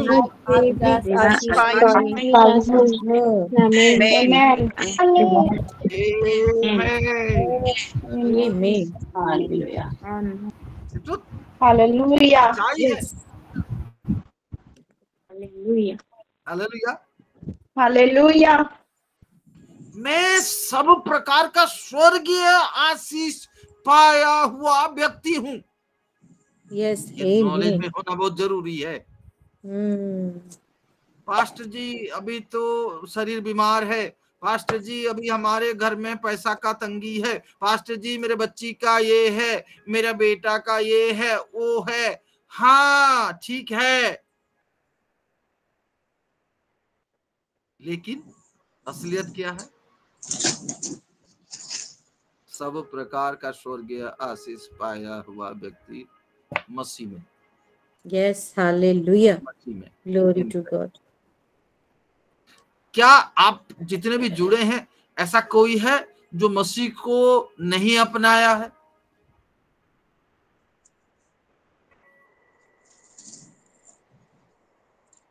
हालेलुया। हालेलुया। हालेलुया। मैं सब प्रकार का स्वर्गीय आशीष पाया हुआ व्यक्ति हूँ। यस, नॉलेज में होना बहुत जरूरी है। पास्टर जी अभी तो शरीर बीमार है, पास्टर जी अभी हमारे घर में पैसा का तंगी है, पास्टर जी मेरे बच्ची का ये है, मेरा बेटा का ये है, वो है। हाँ ठीक है, लेकिन असलियत क्या है? सब प्रकार का स्वर्गीय आशीष पाया हुआ व्यक्ति मसीह में। यस, हालेलुया, मसीह में। Glory to God. क्या आप जितने भी जुड़े हैं, ऐसा कोई है जो मसीह को नहीं अपनाया है?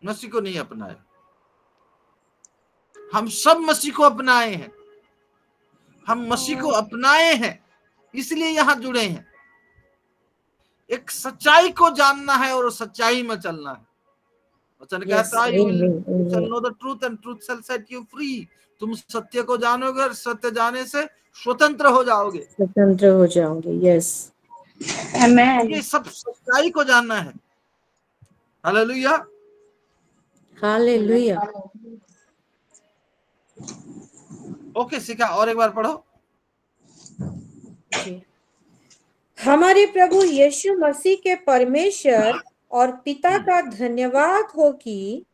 मसीह को नहीं अपनाया। हम सब मसीह को अपनाए हैं। हम मसीह को अपनाए हैं, इसलिए यहां जुड़े हैं। एक सच्चाई को जानना है और सच्चाई में चलना है। वचन कहता है, you shall know the truth and truth shall set you free। तुम सत्य को जानोगे और सत्य जाने से स्वतंत्र हो जाओगे। स्वतंत्र हो जाओगे। यस, आमेन। ये सब सच्चाई को जानना है। Hallelujah, hallelujah. ओके, सीखा। और एक बार पढ़ो। हमारे प्रभु यीशु मसीह के परमेश्वर और पिता का धन्यवाद हो कि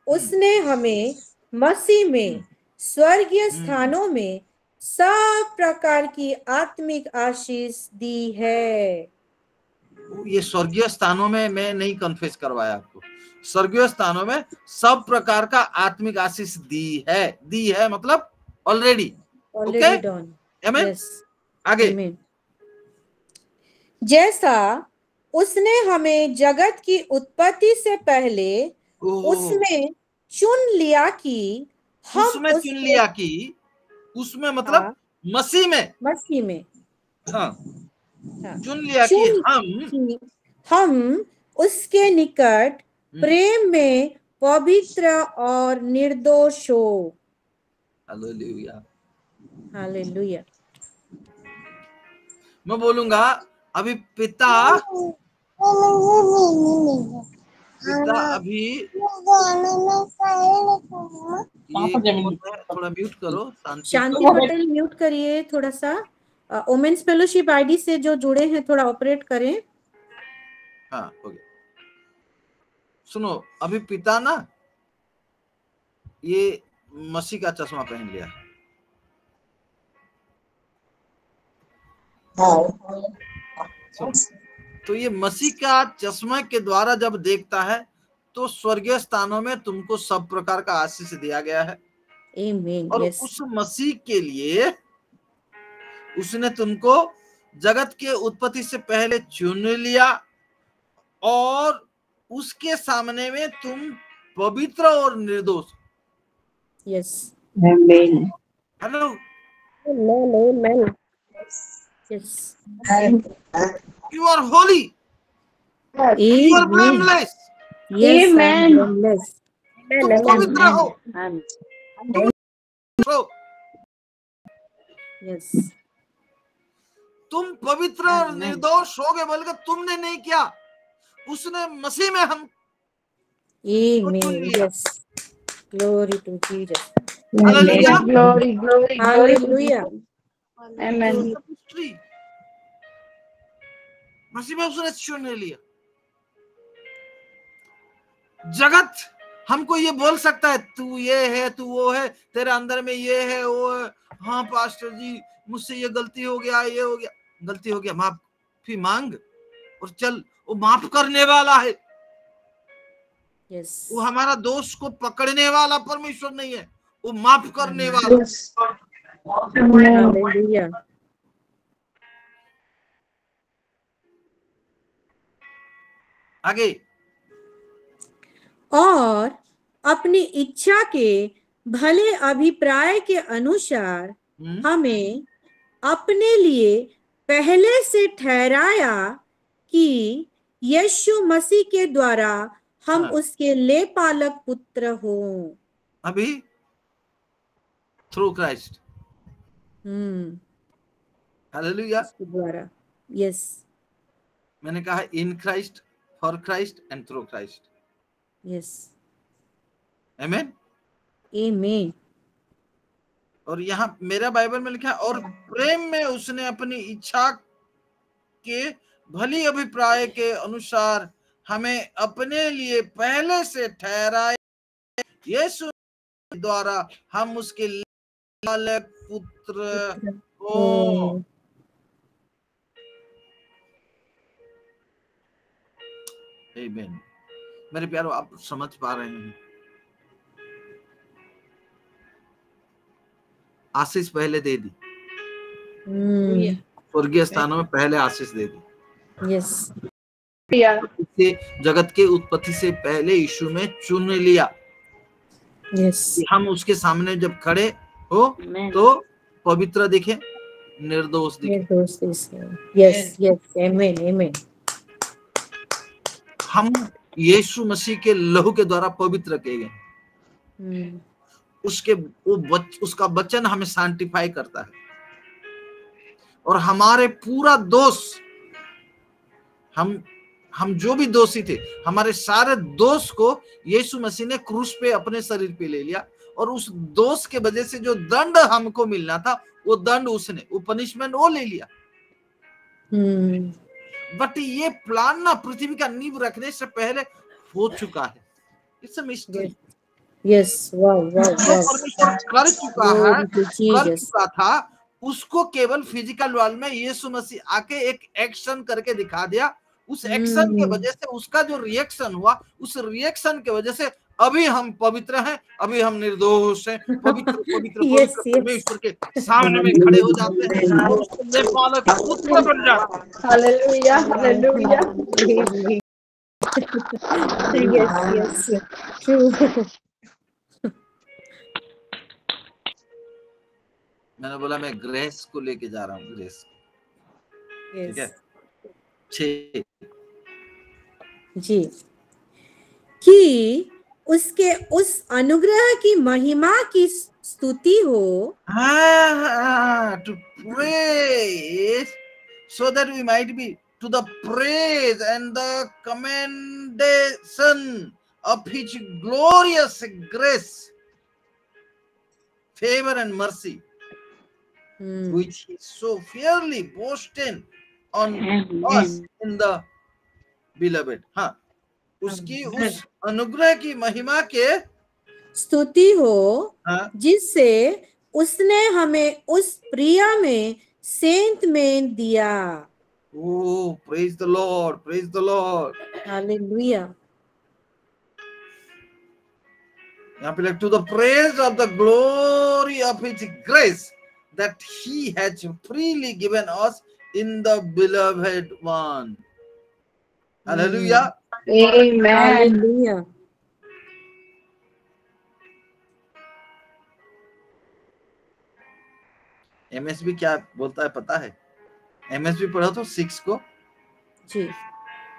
उसने हमें मसीह में स्वर्गीय स्थानों में सब प्रकार की आत्मिक आशीष दी है। ये स्वर्गीय स्थानों में मैं नहीं कन्फेस करवाया आपको। स्वर्गीय स्थानों में सब प्रकार का आत्मिक आशीष दी है। दी है मतलब ऑलरेडी डन। आमीन। आगे आमीन। जैसा उसने हमें जगत की उत्पत्ति से पहले उसमें चुन लिया कि हम उसमें चुन लिया कि, उसमें मतलब मसीह में हाँ, चुन लिया कि हम उसके निकट प्रेम में पवित्र और निर्दोष हो। Hallelujah, hallelujah. मैं बोलूंगा अभी पिता पिता अभी ये थोड़ा म्यूट करो, शांति पटेल म्यूट करिए थोड़ा सा। वुमेन्स फेलोशिप आईडी से जो जुड़े हैं थोड़ा ऑपरेट करें। हाँ हो गया। सुनो, अभी पिता ना ये मसीह का चश्मा पहन लिया। तो ये मसीह का चश्मा के द्वारा जब देखता है तो स्वर्गीय स्थानों में तुमको सब प्रकार का आशीष दिया गया है। आमीन। और उस मसीह के लिए उसने तुमको जगत के उत्पत्ति से पहले चुन लिया और उसके सामने में तुम पवित्र और निर्दोष। यस। आमीन। Hello. Amen. Yes. You are holy. You are blameless. Yes, Amen. blameless. तुम पवित्र हो। यस। तुम पवित्र और निर्दोष हो गए, बल्कि तुमने नहीं किया, उसने मसीह में हम आमीन। Yes. Glory to Jesus. Hallelujah. Glory. Hallelujah. Amen. मसीह में उसने चुन लिया। जगत हमको ये बोल सकता है तू ये है, तू वो है, तेरे अंदर में ये है, वो है। हाँ पास्टर जी, मुझसे ये गलती हो गया, ये हो गया, गलती हो गया, माफी मांग और चल। वो माफ करने वाला है। यस। वो हमारा दोष को पकड़ने वाला परमेश्वर नहीं है, वो माफ करने वाला। हालेलुया। आगे। और अपनी इच्छा के भले अभिप्राय के अनुसार हमें अपने लिए पहले से ठहराया कि यीशु मसीह के द्वारा हम उसके लेपालक पुत्र हो। अभी थ्रू क्राइस्ट। हालेलुया। द्वारा। यस। मैंने कहा in Christ, for Christ and through Christ. Yes. आमीन। आमीन। और यहाँ मेरा बाइबल में लिखा है और प्रेम में उसने अपनी इच्छा के भली अभिप्राय के अनुसार हमें अपने लिए पहले से ठहराया, यीशु द्वारा हम उसके लायक पुत्र हो। आमीन। मेरे प्यारो, आप समझ पा रहे हैं? आशीष पहले दे दी, स्वर्गीय स्थानों में पहले आशीष दे दी। यस। इसे जगत के उत्पत्ति से पहले यीशु में चुन लिया। यस। हम उसके सामने जब खड़े हो तो पवित्र दिखे, निर्दोष दिखे। निर्दोष दिखे। Yes yes. आमीन आमीन। हम यीशु मसीह के लहू के द्वारा पवित्र किए गए। उसका वचन हमें सैंक्टिफाई करता है और हमारे पूरा दोष, हम जो भी दोषी थे, हमारे सारे दोष को यीशु मसीह ने क्रूस पे अपने शरीर पे ले लिया और उस दोष के वजह से जो दंड हमको मिलना था वो दंड उसने, वो पनिशमेंट वो ले लिया। बट ये प्लान ना पृथ्वी का नींव रखने से पहले हो चुका है। It's a mystery. Yes. Wow wow wow. कर चुका था, उसको केवल फिजिकल वर्ल्ड में यीशु मसीह आके एक एक्शन करके दिखा दिया। उस एक्शन के वजह से उसका जो रिएक्शन हुआ, उस रिएक्शन के वजह से अभी हम पवित्र हैं, अभी हम निर्दोष हैं, पवित्र परमेश्वर के सामने में खड़े हो जाते हैं और उसके पालक पुत्र बन जाते हैं। Hallelujah hallelujah. Yes yes true. मैंने बोला मैं ग्रेस को लेके जा रहा हूँ, ग्रेस। ठीक है। 6 जी। कि उसके उस अनुग्रह की महिमा की स्तुति हो। To praise so that we might be to the praise and the commendation of his glorious grace, favor and mercy, which he so fairly boasted on us in the beloved. हाँ, उसकी उस अनुग्रह की महिमा के स्तुति हो जिससे उसने हमें उस प्रिया में सेंत में दिया. Oh, praise the Lord, praise the Lord. Hallelujah. यहाँ पे लिखा, to the praise of the glory of his grace that he has freely given us in the beloved one. Hallelujah. Amen. Hallelujah. MSB क्या बोलता है पता है? MSB पढ़ो तो 6 को. जी.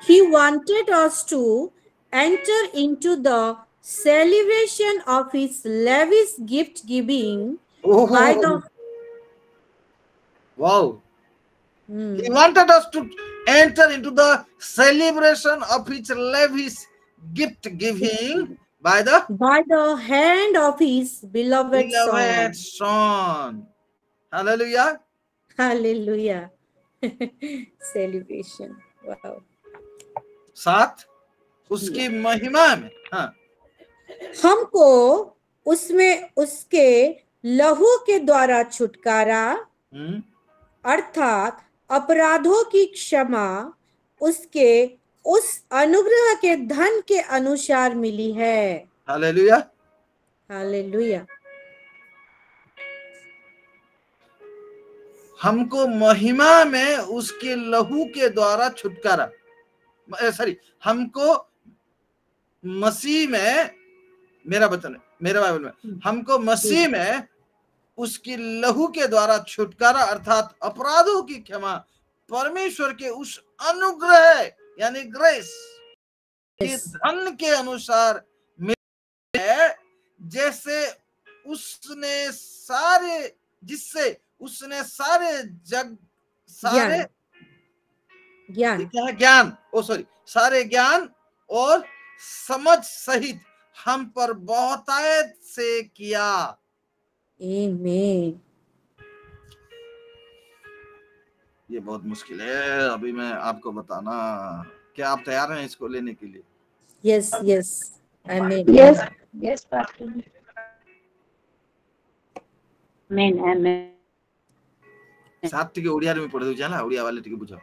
He wanted us to enter into the celebration of his lavish gift giving by the. Wow. He wanted us to enter into the celebration of his lavish gift giving by the hand of his beloved Son. Hallelujah. Hallelujah. Celebration. Wow. 7 उसकी महिमा में. हाँ. हमको उसमें उसके लहू के द्वारा छुटकारा अर्थात अपराधों की क्षमा उसके उस अनुग्रह के धन के अनुसार मिली है. हालेलुया. हालेलुया. हमको महिमा में उसके लहू के द्वारा छुटकारा, सॉरी, हमको मसीह में, मेरा वचन है, मेरे बाइबल में, हमको मसीह में उसकी लहू के द्वारा छुटकारा अर्थात अपराधों की क्षमा परमेश्वर के उस अनुग्रह यानी ग्रेस के धन के अनुसार मिले है, जैसे उसने सारे, जिससे उसने सारे जग, सारे ज्ञान, सारे ज्ञान और समझ सहित हम पर बहुतायत से किया. आमीन. ये बहुत मुश्किल है अभी मैं आपको बताना. क्या आप तैयार हैं इसको लेने के लिए? Yes yes. आमीन. Yes yes pastor. आमीन आमीन. सात टिके ओडिया रे में पढ़ दउछ ना, ओडिया वाले टिके बुझाओ.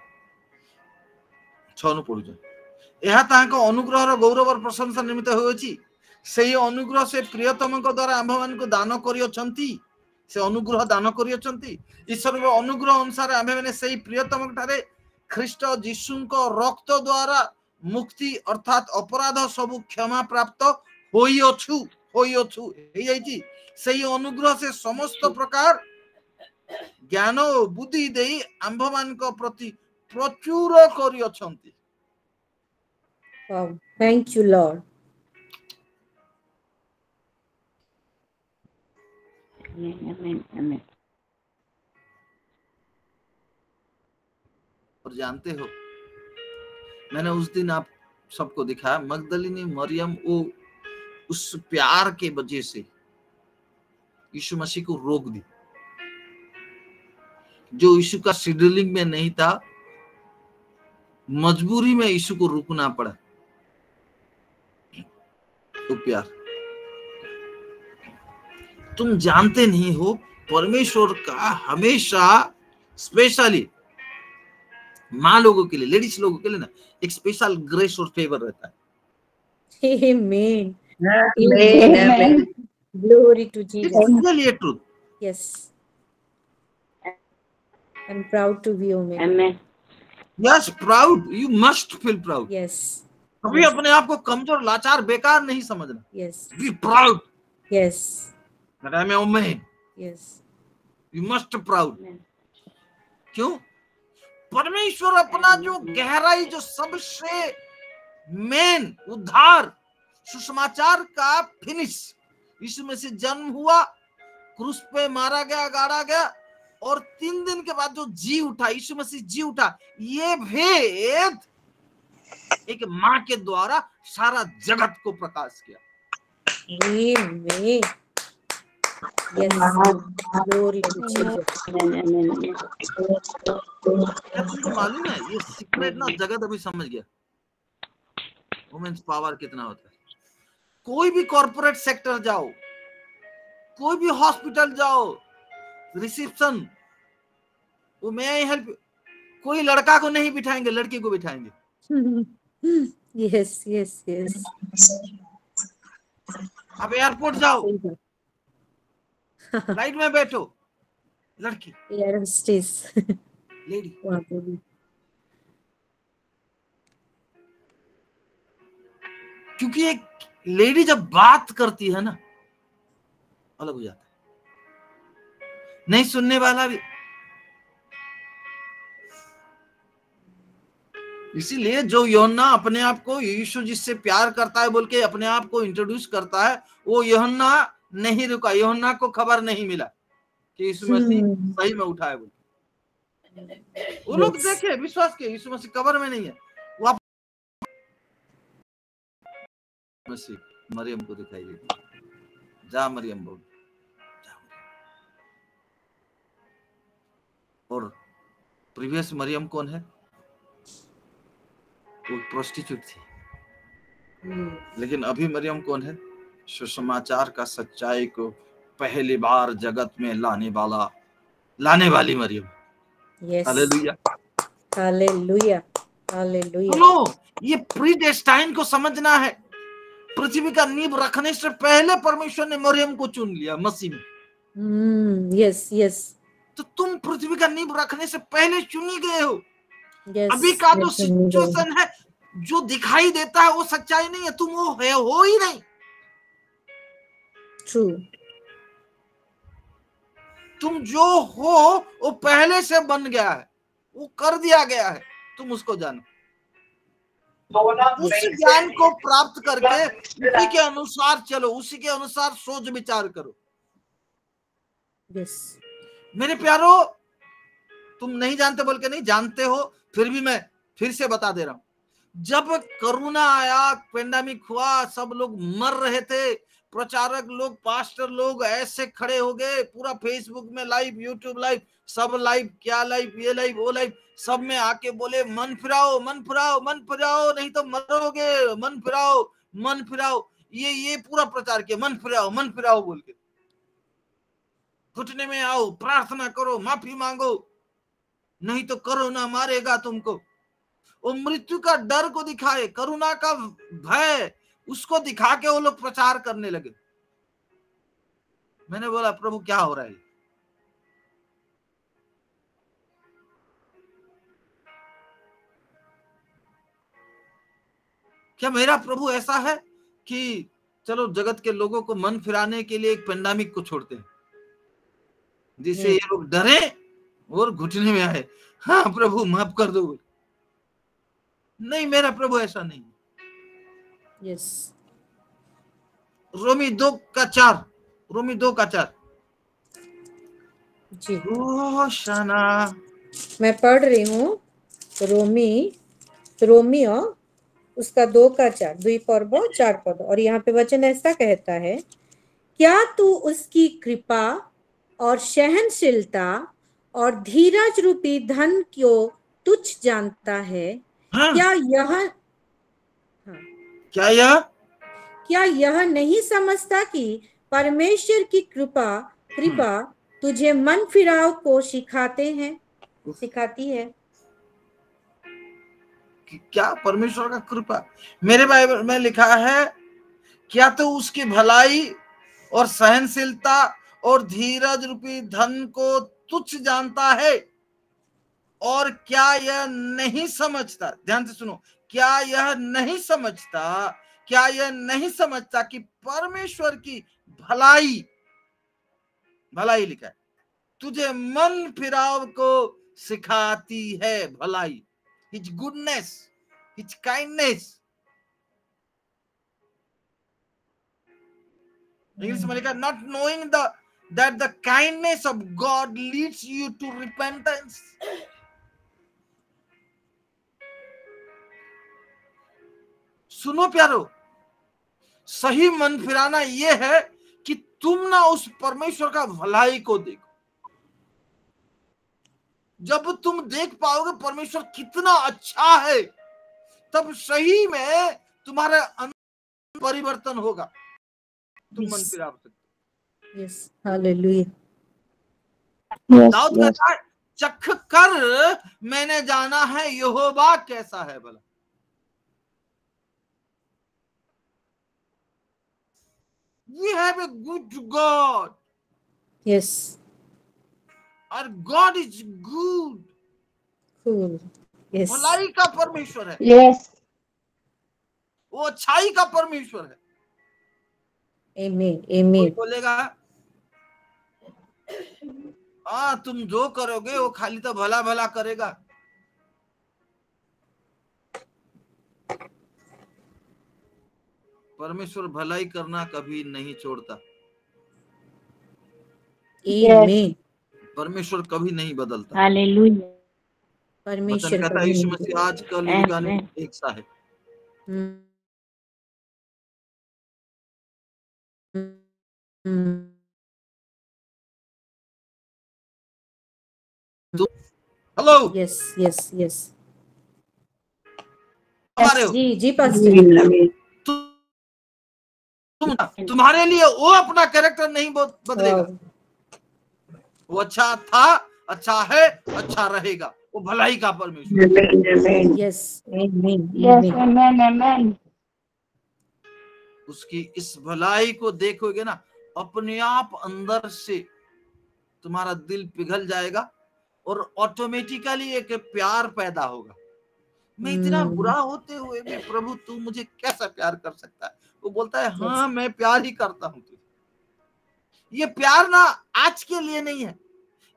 6 नु पढुछ. एहा तांको अनुग्रह रो गौरव और प्रशंसा निमित्त होयछि. सेही अनुग्रह से प्रियतम को द्वारा आम्भ मान को दान करियछंती. से अनुग्रह दान करियछंती. ईश्वर रो अनुग्रह अनुसार आम्भ माने सेही प्रियतम ठारे ख्रीष्ट जीशु को रक्त द्वारा मुक्ति अर्थात अपराध सब क्षमा प्राप्त होइयछु हे जाइछि. सेही अनुग्रह से समस्त प्रकार ज्ञान और बुद्धि देई आम्भ मान को प्रति प्रचुर करियछंती. Wow, thank you Lord. आमीन आमीन. और जानते हो, मैंने उस दिन आप सबको दिखाया, मगदलिनी मरियम वो उस प्यार के वजह से यीशु मसीह को रोक दी. जो यीशु का शेड्यूलिंग में नहीं था, मजबूरी में यीशु को रुकना पड़ा. तो प्यार, तुम जानते नहीं हो, परमेश्वर का हमेशा स्पेशली माँ लोगों के लिए, लेडीज लोगों के लिए ना, एक स्पेशल ग्रेस और फेवर रहता है. Amen. Amen. Glory to Jesus. It's really a truth. Yes. I'm proud to be Amen. Amen. Yes, proud. You must feel proud. Yes. कभी अपने आप को कमजोर, लाचार, बेकार नहीं समझना. Yes. Be proud. Yes. That I am a man. Yes. You must proud. क्यों? परमेश्वर अपना जो गहराई, जो सबसे मेन उद्धार सुसमाचार का फिनिश, यीशु में से जन्म हुआ, क्रूस पे मारा गया, गाड़ा गया, और 3 दिन के बाद जो जी उठा, यीशु मसीह जी उठा, ये भेद एक माँ के द्वारा सारा जगत को प्रकाश किया। Amen. Yes. Glory to Jesus. क्या तुमको मालूम है ये सीक्रेट ना जगत अभी समझ गया वुमेन्स पावर कितना होता है। कोई भी कॉर्पोरेट सेक्टर जाओ, कोई भी हॉस्पिटल जाओ, रिसेप्शन, वो मैं हेल्प, कोई लड़का को नहीं बिठाएंगे, लड़की को बिठाएंगे। Yes, yes, yes. अब एयरपोर्ट जाओ, फ्लाइट में बैठो, लड़की, एयर होस्टेस, लेडी। वहाँ पे भी क्योंकि एक लेडी जब बात करती है ना, अलग हो जाता है, नहीं सुनने वाला भी। इसीलिए जो यूहन्ना अपने आप को यीशु जिससे प्यार करता है बोल के अपने आप को इंट्रोड्यूस करता है, वो यूहन्ना नहीं रुका। यूहन्ना को खबर नहीं मिला कि यीशु मसीह सही में उठा है बोल। वो लोग देखे, विश्वास किए यीशु मसीह कब्र में नहीं है। वो मसीह मरियम को दिखाई देती, जा मरियम बोल। और प्रीवियस मरियम कौन है? वो प्रोस्टिट्यूट थी। लेकिन अभी मरियम कौन है? सुसमाचार का सच्चाई को पहली बार जगत में लाने वाली मरियम। Hallelujah, hallelujah, hallelujah. सुनो, ये प्रीडेस्टाइन को समझना है। पृथ्वी का नींव रखने से पहले परमेश्वर ने मरियम को चुन लिया मसीह में। Yes yes. तो तुम पृथ्वी का नींव रखने से पहले चुनी गए हो। yes, अभी का जो सिचुएशन है, जो दिखाई देता है वो सच्चाई नहीं है, तुम वो हो ही नहीं। ट्रू। तुम जो हो वो पहले से बन गया है, वो कर दिया गया है, तुम उसको जानो। उस ज्ञान को प्राप्त करके उसी के अनुसार चलो, उसी के अनुसार सोच विचार करो। yes. मेरे प्यारो, तुम नहीं जानते बोल के नहीं, जानते हो, फिर भी मैं फिर से बता दे रहा हूं। जब कोरोना आया, पेंडेमिक हुआ, सब लोग मर रहे थे, प्रचारक लोग, पास्टर लोग ऐसे खड़े हो गए, पूरा फेसबुक में लाइव, यूट्यूब लाइव, सब लाइव, क्या लाइव, ये लाइव, वो लाइव, सब में आके बोले मन फिराओ, मन फिराओ, मन फिराओ, नहीं तो मरोगे, मन फिराओ, मन फिराओ। ये पूरा प्रचार किया, मन फिराओ बोल के। घुटने में आओ, प्रार्थना करो, माफी मांगो, नहीं तो कोरोना मारेगा तुमको। वो मृत्यु का डर को दिखाए, करुणा का भय उसको दिखा के वो लोग प्रचार करने लगे। मैंने बोला प्रभु क्या हो रहा है? क्या मेरा प्रभु ऐसा है कि चलो जगत के लोगों को मन फिराने के लिए एक पेंडेमिक को छोड़ते हैं जिससे ये लोग डरे और घुटने में आए, हाँ प्रभु माफ कर दो। नहीं, मेरा प्रभु ऐसा नहीं। यस। रोमी 2:4, रोमी 2:4 जी। रोशना, मैं पढ़ रही हूँ। रोमियो उसका 2:4, 2 पर्व 4 पद। और यहाँ पे वचन ऐसा कहता है, क्या तू उसकी कृपा और सहनशीलता और धीरज रूपी धन को तुच्छ जानता है? हाँ। क्या यह नहीं समझता कि परमेश्वर की कृपा तुझे मन फिराव को सिखाती है? क्या परमेश्वर का कृपा? मेरे बाइबल में लिखा है, क्या तो उसकी भलाई और सहनशीलता और धीरज रूपी धन को तुच्छ जानता है? और क्या यह नहीं समझता, ध्यान से सुनो, क्या यह नहीं समझता कि परमेश्वर की भलाई लिखा है, तुझे मन फिराव को सिखाती है। भलाई, his goodness, his kindness. English में लिखा, not knowing the that the kindness of God leads you to repentance. सुनो प्यारो, सही मन फिराना यह है कि तुम ना उस परमेश्वर का भलाई को देखो। जब तुम देख पाओगे परमेश्वर कितना अच्छा है, तब सही में तुम्हारे अंदर परिवर्तन होगा, तुम मन फिरा सकते। Yes, hallelujah. दाऊद कहता है, चख कर मैंने जाना है यहोवा कैसा है भला। We have a good God. Yes. Our God is good. Cool. Yes. भलाई का परमेश्वर है। Yes. वो अच्छाई का परमेश्वर है। Amen. Amen. कोई बोलेगा, हाँ तुम जो करोगे वो खाली तो भला भला करेगा। परमेश्वर भलाई करना कभी नहीं छोड़ता। Amen. परमेश्वर कभी नहीं बदलता। हालेलुया। परमेश्वर कहता है यीशु मसीह आज कल युगाने एक सा है। हेलो। Yes yes yes. जी जी पास्टर। तुम्हारे लिए वो अपना कैरेक्टर नहीं बदलेगा। वो अच्छा था, अच्छा है, अच्छा रहेगा। वो भलाई का परमेश्वर। यस आमीन। उसकी इस भलाई को देखोगे ना, अपने आप अंदर से तुम्हारा दिल पिघल जाएगा और ऑटोमेटिकली एक प्यार पैदा होगा। मैं इतना बुरा होते हुए भी प्रभु तू मुझे कैसा प्यार कर सकता है। वो बोलता है हाँ मैं प्यार ही करता हूं तुझे। ये प्यार ना आज के लिए नहीं है,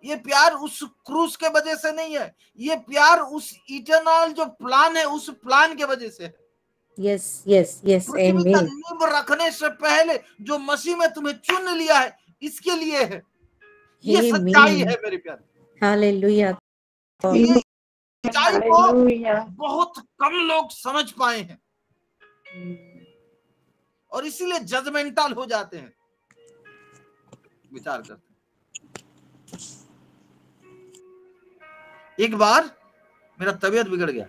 ये प्यार उस क्रूस के वजह से नहीं है, ये प्यार उस इटर्नल जो प्लान है उस प्लान के वजह से है। यस यस यस पृथ्वी का नींव रखने से पहले जो मसीह में तुम्हें चुन लिया है इसके लिए है। ये सच्चाई है मेरे प्यारे। हालेलुया। ये सच्चाई को बहुत कम लोग समझ पाए हैं और इसीलिए जजमेंटल हो जाते हैं, विचार करते हैं। एक बार मेरा तबीयत बिगड़ गया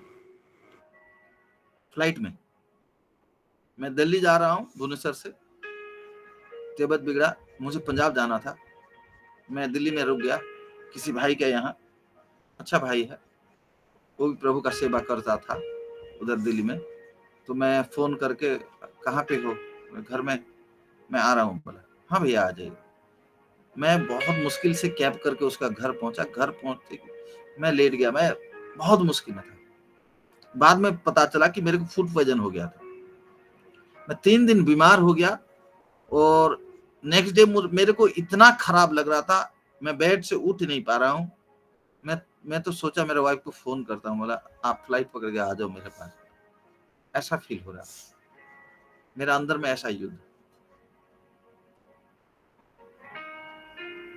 फ्लाइट में। मैं दिल्ली जा रहा हूं भुवनेश्वर से, तबीयत बिगड़ा, मुझे पंजाब जाना था। मैं दिल्ली में रुक गया किसी भाई के यहाँ, अच्छा भाई है, वो भी प्रभु का सेवा करता था उधर दिल्ली में। तो मैं फोन करके कहाँ पे हो, घर में, मैं आ रहा हूँ। बोला हाँ भैया आ जाइए। मैं बहुत मुश्किल से कैब करके उसका घर पहुंचा। घर पहुंचते मैं लेट गया, मैं बहुत मुश्किल में था। बाद में पता चला कि मेरे को फूड पॉइजन हो गया था। मैं 3 दिन बीमार हो गया और नेक्स्ट डे मेरे को इतना खराब लग रहा था, मैं बेड से उठ नहीं पा रहा हूँ। मैं तो सोचा मेरे वाइफ को फोन करता हूँ, बोला आप फ्लाइट पकड़ के आ जाओ मेरे पास। ऐसा फील हो रहा मेरा अंदर में, ऐसा युद्ध।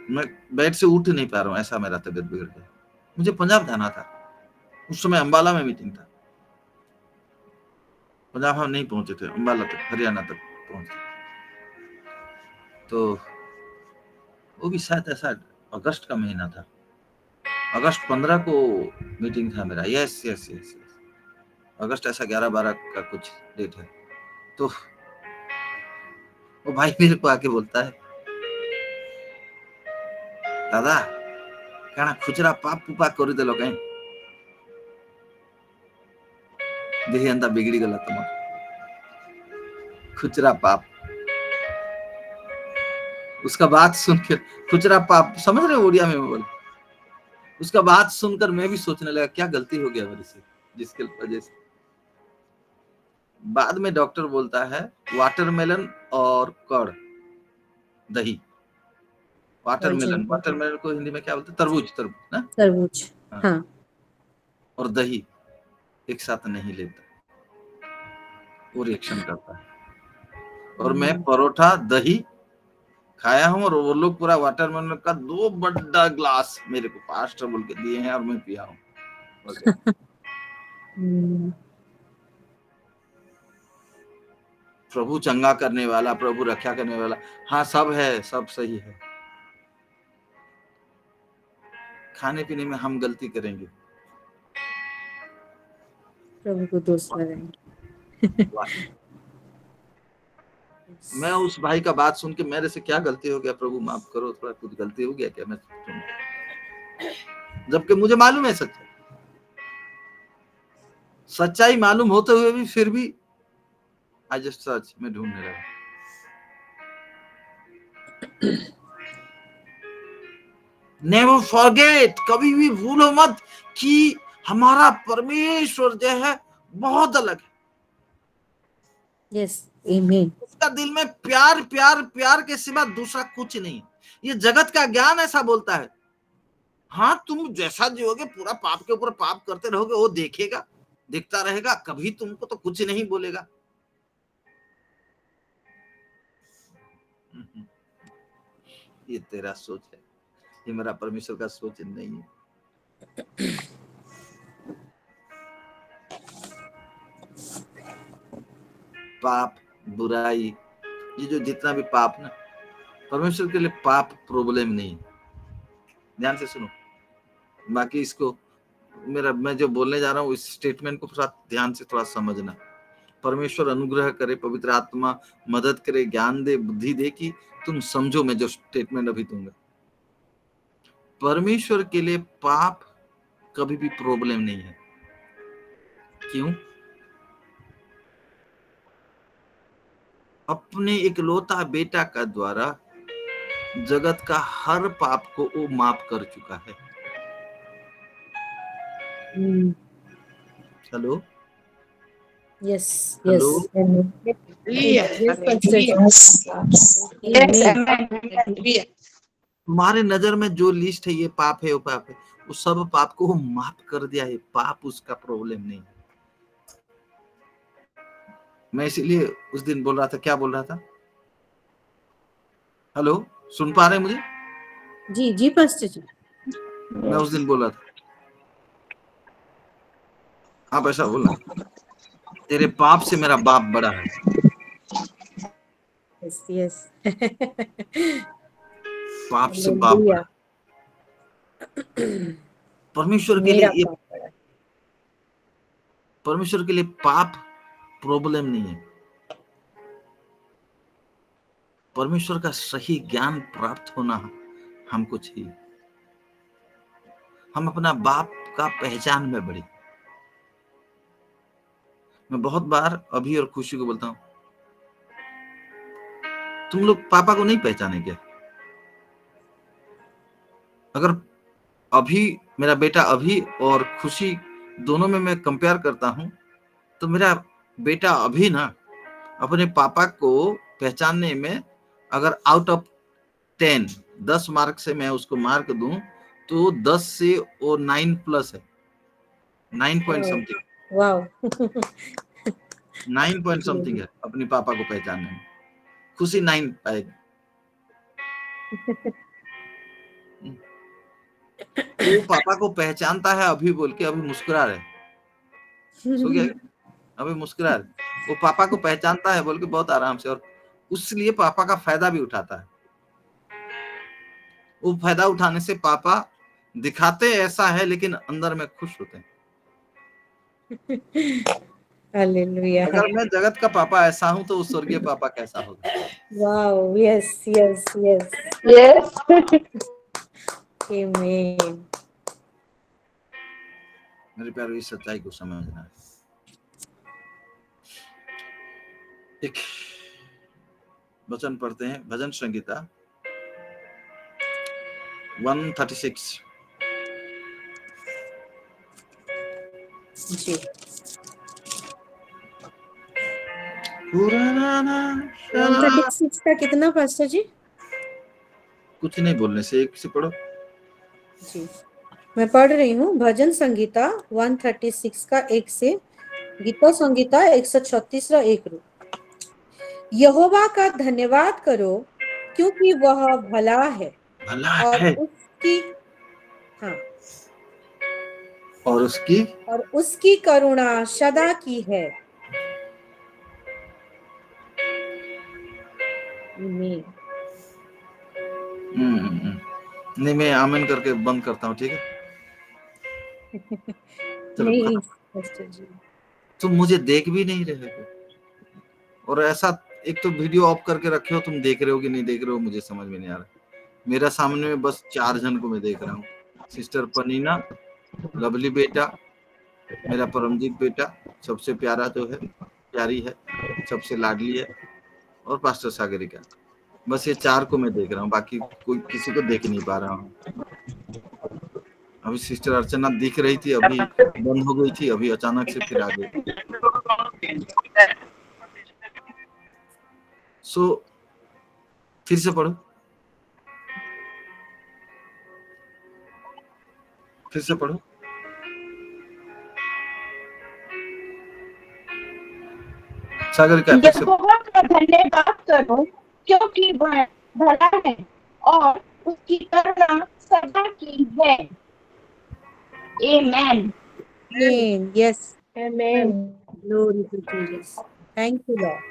मैं बेड से उठ नहीं पा रहा हूँ, ऐसा मेरा तबीयत बिगड़ गया। मुझे पंजाब जाना था, उस समय अंबाला में मीटिंग था। पंजाब हम नहीं पहुंचे थे, अंबाला तक, हरियाणा तक पहुंचे। तो वो भी शायद ऐसा अगस्त का महीना था, अगस्त 15 को मीटिंग था मेरा। यस यस यस अगस्त, ऐसा 11-12 का कुछ डेट है। तो वो भाई मेरे को आके बोलता है दादा काना खुचरा पाप पुपा कर देलो कहीं देही अंदा बिगड़ी गला तुम खुचरा पाप। उसका बात सुनकर, खुचरा पाप समझ रहे हो उड़िया में बोल, उसका बात सुनकर मैं भी सोचने लगा क्या गलती हो गया मेरे से, जिसके वजह से। बाद में डॉक्टर बोलता है वाटरमेलन और कड़ दही। वाटरमेलन को हिंदी में क्या बोलते हैं, तरबूज ना, तरबूज हाँ। और दही एक साथ नहीं लेता, वो रिएक्शन करता है। और मैं परोठा दही खाया हूँ, और वो लोग पूरा वाटरमेलन का 2 बड़ा ग्लास मेरे को पास्टर बोल के दिए हैं और मैं पिया हूँ। प्रभु चंगा करने वाला, प्रभु रक्षा करने वाला, हाँ सब है, सब सही है। खाने पीने में हम गलती करेंगे, प्रभु को दोष लगाएंगे। मैं उस भाई का बात सुन के मेरे से क्या गलती हो गया, प्रभु माफ करो, थोड़ा कुछ गलती हो गया क्या, मैं जबकि मुझे मालूम है सच्चाई मालूम होते हुए भी फिर भी आई जस्ट सर्च में ढूंढने लगा। नेवर फॉरगेट, कभी भी भूलो मत कि हमारा परमेश्वर जो है बहुत अलग है। यस, आमीन। उसका दिल में प्यार प्यार प्यार के सिवा दूसरा कुछ नहीं। ये जगत का ज्ञान ऐसा बोलता है, हाँ तुम जैसा जियोगे पूरा पाप के ऊपर पाप करते रहोगे, वो देखेगा, देखता रहेगा, कभी तुमको तो कुछ नहीं बोलेगा। ये तेरा सोच है, ये मेरा परमेश्वर का सोच नहीं है। पाप, बुराई, ये जो जितना भी पाप ना, परमेश्वर के लिए पाप प्रॉब्लम नहीं है। ध्यान से सुनो, बाकी इसको मैं जो बोलने जा रहा हूँ इस स्टेटमेंट को थोड़ा ध्यान से थोड़ा समझना। परमेश्वर अनुग्रह करे, पवित्र आत्मा मदद करे, ज्ञान दे, बुद्धि दे कि तुम समझो मैं जो स्टेटमेंट अभी दूंगा। परमेश्वर के लिए पाप कभी भी प्रॉब्लम नहीं है। क्यों? अपने इकलौता बेटा का द्वारा जगत का हर पाप को वो माफ कर चुका है। हेलो, यस हेलो, तुम्हारे नजर में जो लिस्ट है, ये पाप है, वो पाप है, उस सब पाप को माफ कर दिया है। पाप उसका प्रॉब्लम नहीं है। मैं इसीलिए उस दिन बोल रहा था, क्या बोल रहा था? हेलो, सुन पा रहे हैं मुझे? जी जी पास्टर जी। मैं उस दिन बोला था, आप ऐसा बोला, तेरे पाप से मेरा बाप बड़ा है। Yes yes. पाप से बाप बड़ा। परमेश्वर के लिए परमेश्वर के लिए पाप प्रॉब्लम नहीं है। परमेश्वर का सही ज्ञान प्राप्त होना हमको चाहिए। हम अपना बाप का पहचान में बढ़े। मैं बहुत बार अभी और खुशी को बोलता हूं, तुम लोग पापा को नहीं पहचाने क्या? अगर अभी मेरा बेटा अभी और खुशी दोनों में मैं कंपेयर करता हूं, तो मेरा बेटा अभी ना अपने पापा को पहचानने में अगर आउट ऑफ 10 मार्क से मैं उसको मार्क दूं तो 10 से वो 9 प्लस है, 9 point something. Wow. 9 point something है अपने पापा को पहचानने में। खुशी 9 पाएगी। वो पापा को पहचानता है अभी बोल के अभी मुस्कुरा रहे, सो गया अभी मुस्कुरा रहे। वो पापा को पहचानता है बोल के बहुत आराम से, और उसलिए पापा का फायदा भी उठाता है। वो फायदा उठाने से पापा दिखाते ऐसा है लेकिन अंदर में खुश होते हैं। हालेलुया। अगर मैं जगत का पापा ऐसा हूं तो उस स्वर्गीय पापा कैसा होगा? Wow, yes yes yes yes. आमीन। मेरे प्यारे, इस सच्चाई को समझना है। एक वचन पढ़ते हैं, भजन संगीता 136 जी। 136 का कितना पास्टर जी? कुछ नहीं बोलने से, एक से पढ़ो जी। मैं पढ़ रही हूँ भजन संगीता 136 का 1 से, गीता संगीता 136 एक रू। यहोवा का धन्यवाद करो क्योंकि वह भला है भला और है उसकी हाँ और उसकी करुणा सदा की है। आमीन। नहीं, मैं आमीन करके बंद करता हूँ, ठीक है? नहीं पास्टर जी, तुम मुझे देख भी नहीं रहे हो, और ऐसा एक तो वीडियो ऑफ करके रखे हो, तुम देख रहे हो कि नहीं देख रहे हो मुझे समझ में नहीं आ रहा। मेरा सामने में बस 4 जन को मैं देख रहा हूँ, सिस्टर पनीना, लवली बेटा, मेरा परमजीत बेटा सबसे प्यारा जो है, प्यारी है, सबसे लाडली है, और पास्टर सागरिका। बस ये 4 को मैं देख रहा हूँ, बाकी कोई किसी को देख नहीं पा रहा हूँ। अभी सिस्टर अर्चना दिख रही थी, अभी बंद हो गई थी, अभी अचानक से फिर आ गई। फिर से पढ़ो, फिर से पढ़ो। सागरिका फिर से। यहोवा का धन्यवाद करो क्योंकि वह भला है और उसकी करुणा सदा की है। Amen. Amen. Yes. Amen. Glory to Jesus. Thank you, Lord.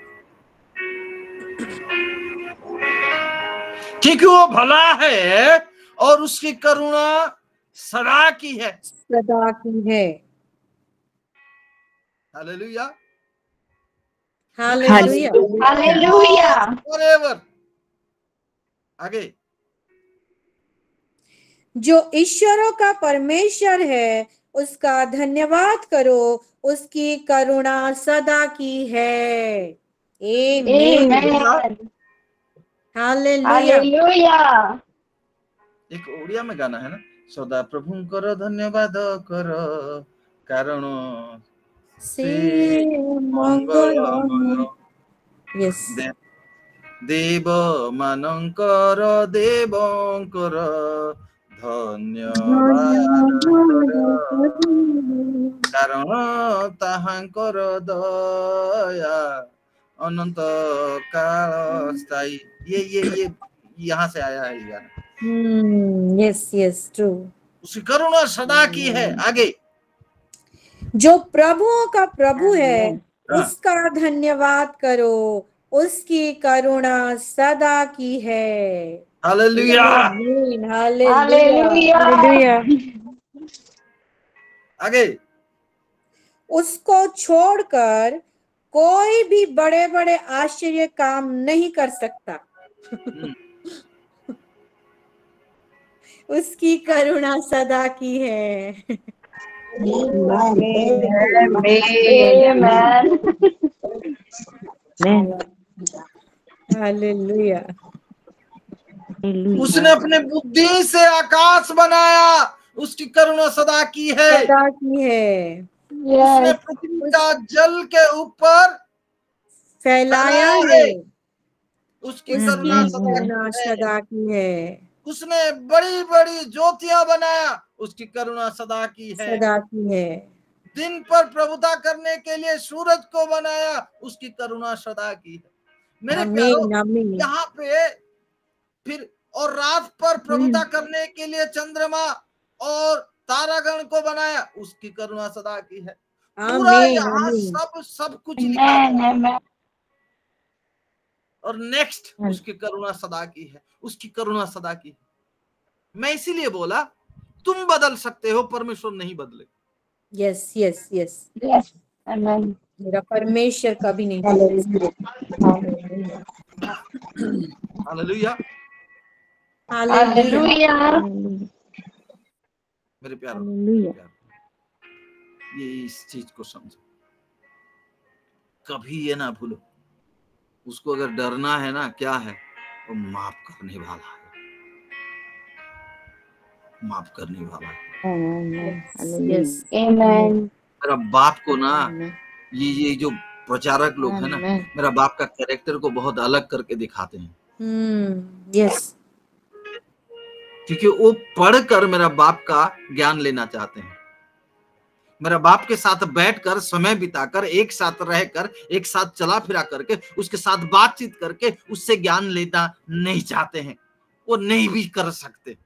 क्योंकि वो भला है और उसकी करुणा सदा की है। सदा की है। हालेलुया। हालेलुया। हालेलुया। Forever. आगे। जो ईश्वरों का परमेश्वर है उसका धन्यवाद करो, उसकी करुणा सदा की है। आमीन। हालेलुया। एक ओडिया में गाना है ना, सदा प्रभुंकर धन्यवाद कर कारण से मंगल। यस। देव मानंकर देवंकर धन्यवाद कारण ताहांकर दया अनंत काल स्थायी। ये यहाँ से आया है ये गाना। Yes yes true. उसकी करुणा सदा की है। आगे। जो प्रभुओं का प्रभु है उसका धन्यवाद करो, उसकी करुणा सदा की है। हालेलुया। हालेलुया। आगे। उसको छोड़कर कोई भी बड़े बड़े आश्चर्य काम नहीं कर सकता। उसकी करुणा सदा की है। हालेलुया। उसने अपने बुद्धि से आकाश बनाया, उसकी करुणा सदा की है। सदा की है। उसने पृथ्वी का जल के ऊपर फैलाया है, उसकी करुणा सदा की है। उसने बड़ी बड़ी ज्योतियां बनाया, उसकी करुणा सदा की है। सदा की है। दिन पर प्रभुता करने के लिए सूरज को बनाया, उसकी करुणा सदा की है। मेरे प्यारों, यहाँ पे फिर और रात पर प्रभुता करने के लिए चंद्रमा और तारागण को बनाया, उसकी करुणा सदा की है। पूरा यहाँ सब कुछ लिखा है। और नेक्स्ट, उसकी करुणा सदा की है, उसकी करुणा सदा की है। मैं इसीलिए बोला तुम बदल सकते हो, परमेश्वर नहीं बदले। Yes yes yes yes. आमीन। मेरा परमेश्वर कभी नहीं। हालेलुया। हालेलुया। मेरे प्यारों, ये इस चीज को समझो, कभी ये ना भूलो, उसको अगर डरना है ना, क्या है वो माफ करने वाला है, माफ करने वाला है। यस। मेरा बाप को ना, ये जो प्रचारक लोग है ना, मेरा बाप का कैरेक्टर को बहुत अलग करके दिखाते हैं। यस। क्योंकि वो पढ़कर मेरा बाप का ज्ञान लेना चाहते हैं। मेरे बाप के साथ बैठकर समय बिताकर एक साथ रहकर एक साथ चला फिरा करके उसके साथ बातचीत करके उससे ज्ञान लेना नहीं चाहते हैं, वो नहीं भी कर सकते।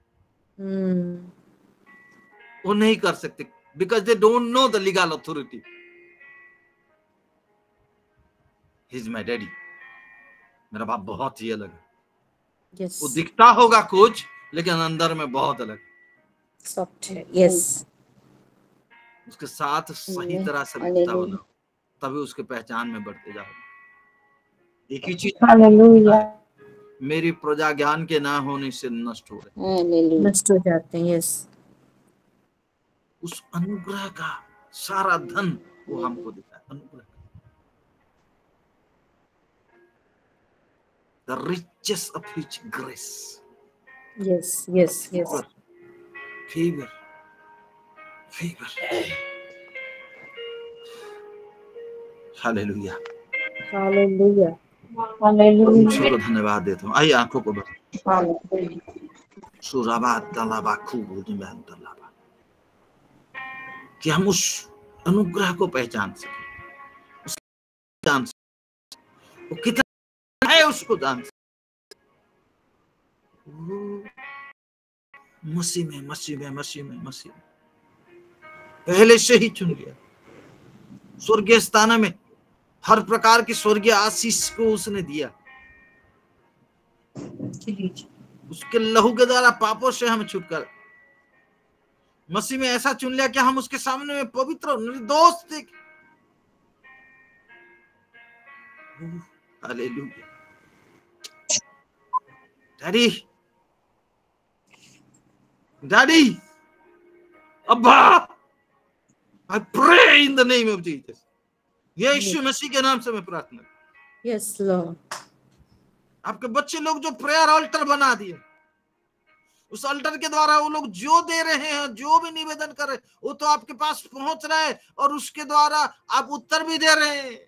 वो नहीं कर सकते because they don't know the legal authority. He is my daddy. मेरा बाप बहुत ही अलग है। Yes. वो दिखता होगा कुछ लेकिन अंदर में बहुत अलग सॉफ्ट है। यस, उसके साथ सही तरह से रिश्ता बनाओ, तभी उसके पहचान में बढ़ते जाओ। एक ही चीज मेरी प्रजा ज्ञान के ना होने से नष्ट हो रहे, नष्ट हो जाते हैं। यस, उस अनुग्रह का सारा धन वो हमको देता है। अनुग्रह, the riches of his grace. Yes yes yes, favor. Hallelujah, hallelujah, धन्यवाद देता हूँ। आइए आंखों को बंद, कि हम उस अनुग्रह को पहचान सकें, उसको जान सकें, वो कितना है उसको जान सकें। मसीह में पहले से ही चुन लिया। स्वर्गीय स्थान में हर प्रकार की स्वर्गीय आशीष को उसने दिया। उसके लहू के द्वारा पापों से हम छुटकारा, मसीह में ऐसा चुन लिया कि हम उसके सामने में पवित्र निर्दोष थे। हालेलुया। डैडी, अब्बा, I pray in the name of Jesus. यीशु मसीह के नाम से मैं प्रार्थना। Yes Lord. आपके बच्चे लोग जो प्रेयर अल्टर बना दिए, उस अल्टर के द्वारा वो लोग जो दे रहे हैं, जो भी निवेदन कर रहे हैं, वो तो आपके पास पहुंच रहा है और उसके द्वारा आप उत्तर भी दे रहे हैं।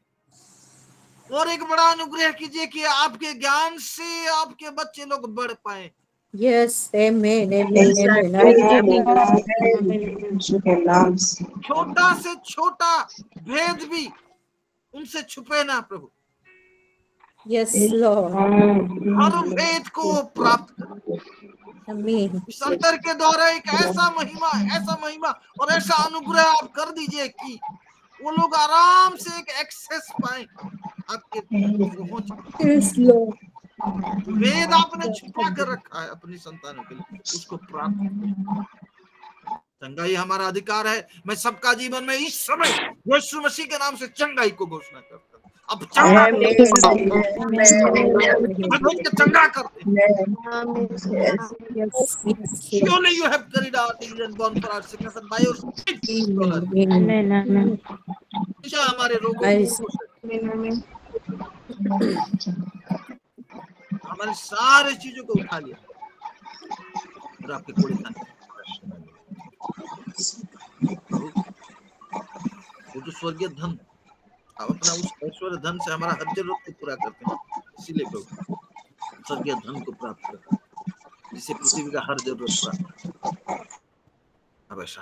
और एक बड़ा अनुग्रह कीजिए कि आपके ज्ञान से आपके बच्चे लोग बढ़ पाए। यस, आमेन आमेन आमेन। छोटा से छोटा भेद भी उनसे छुपे ना प्रभु। यस लॉर्ड, हर भेद को प्राप्त कर। आमीन। इस अंतर के द्वारा एक ऐसा महिमा और ऐसा अनुग्रह आप कर दीजिए कि वो लोग आराम से एक एक्सेस पाए आपके पहुंच। यस लॉर्ड, वेद आपने छुपा कर रखा है अपनी संतानों के लिए, उसको प्राप्त करें। चंगाई हमारा अधिकार है। मैं सबका जीवन में इस समय यीशु मसीह के नाम से चंगाई को घोषणा करता हूँ। अब चंगा चंगा करते surely you have carried our disease and borne for our sickness and by your stripes हमारे रोगों हमारे सारे चीजों को उठा लिया और आपके कोड़े खाने वो जो स्वर्गीय धन, आप अपना उस ऐश्वर्य धन से हमारा हर जरूरत को पूरा करते हैं। इसीलिए प्रभु स्वर्गीय धन को प्राप्त करते हैं जिसे पृथ्वी का हर जरूरत प्राप्त। अब ऐसा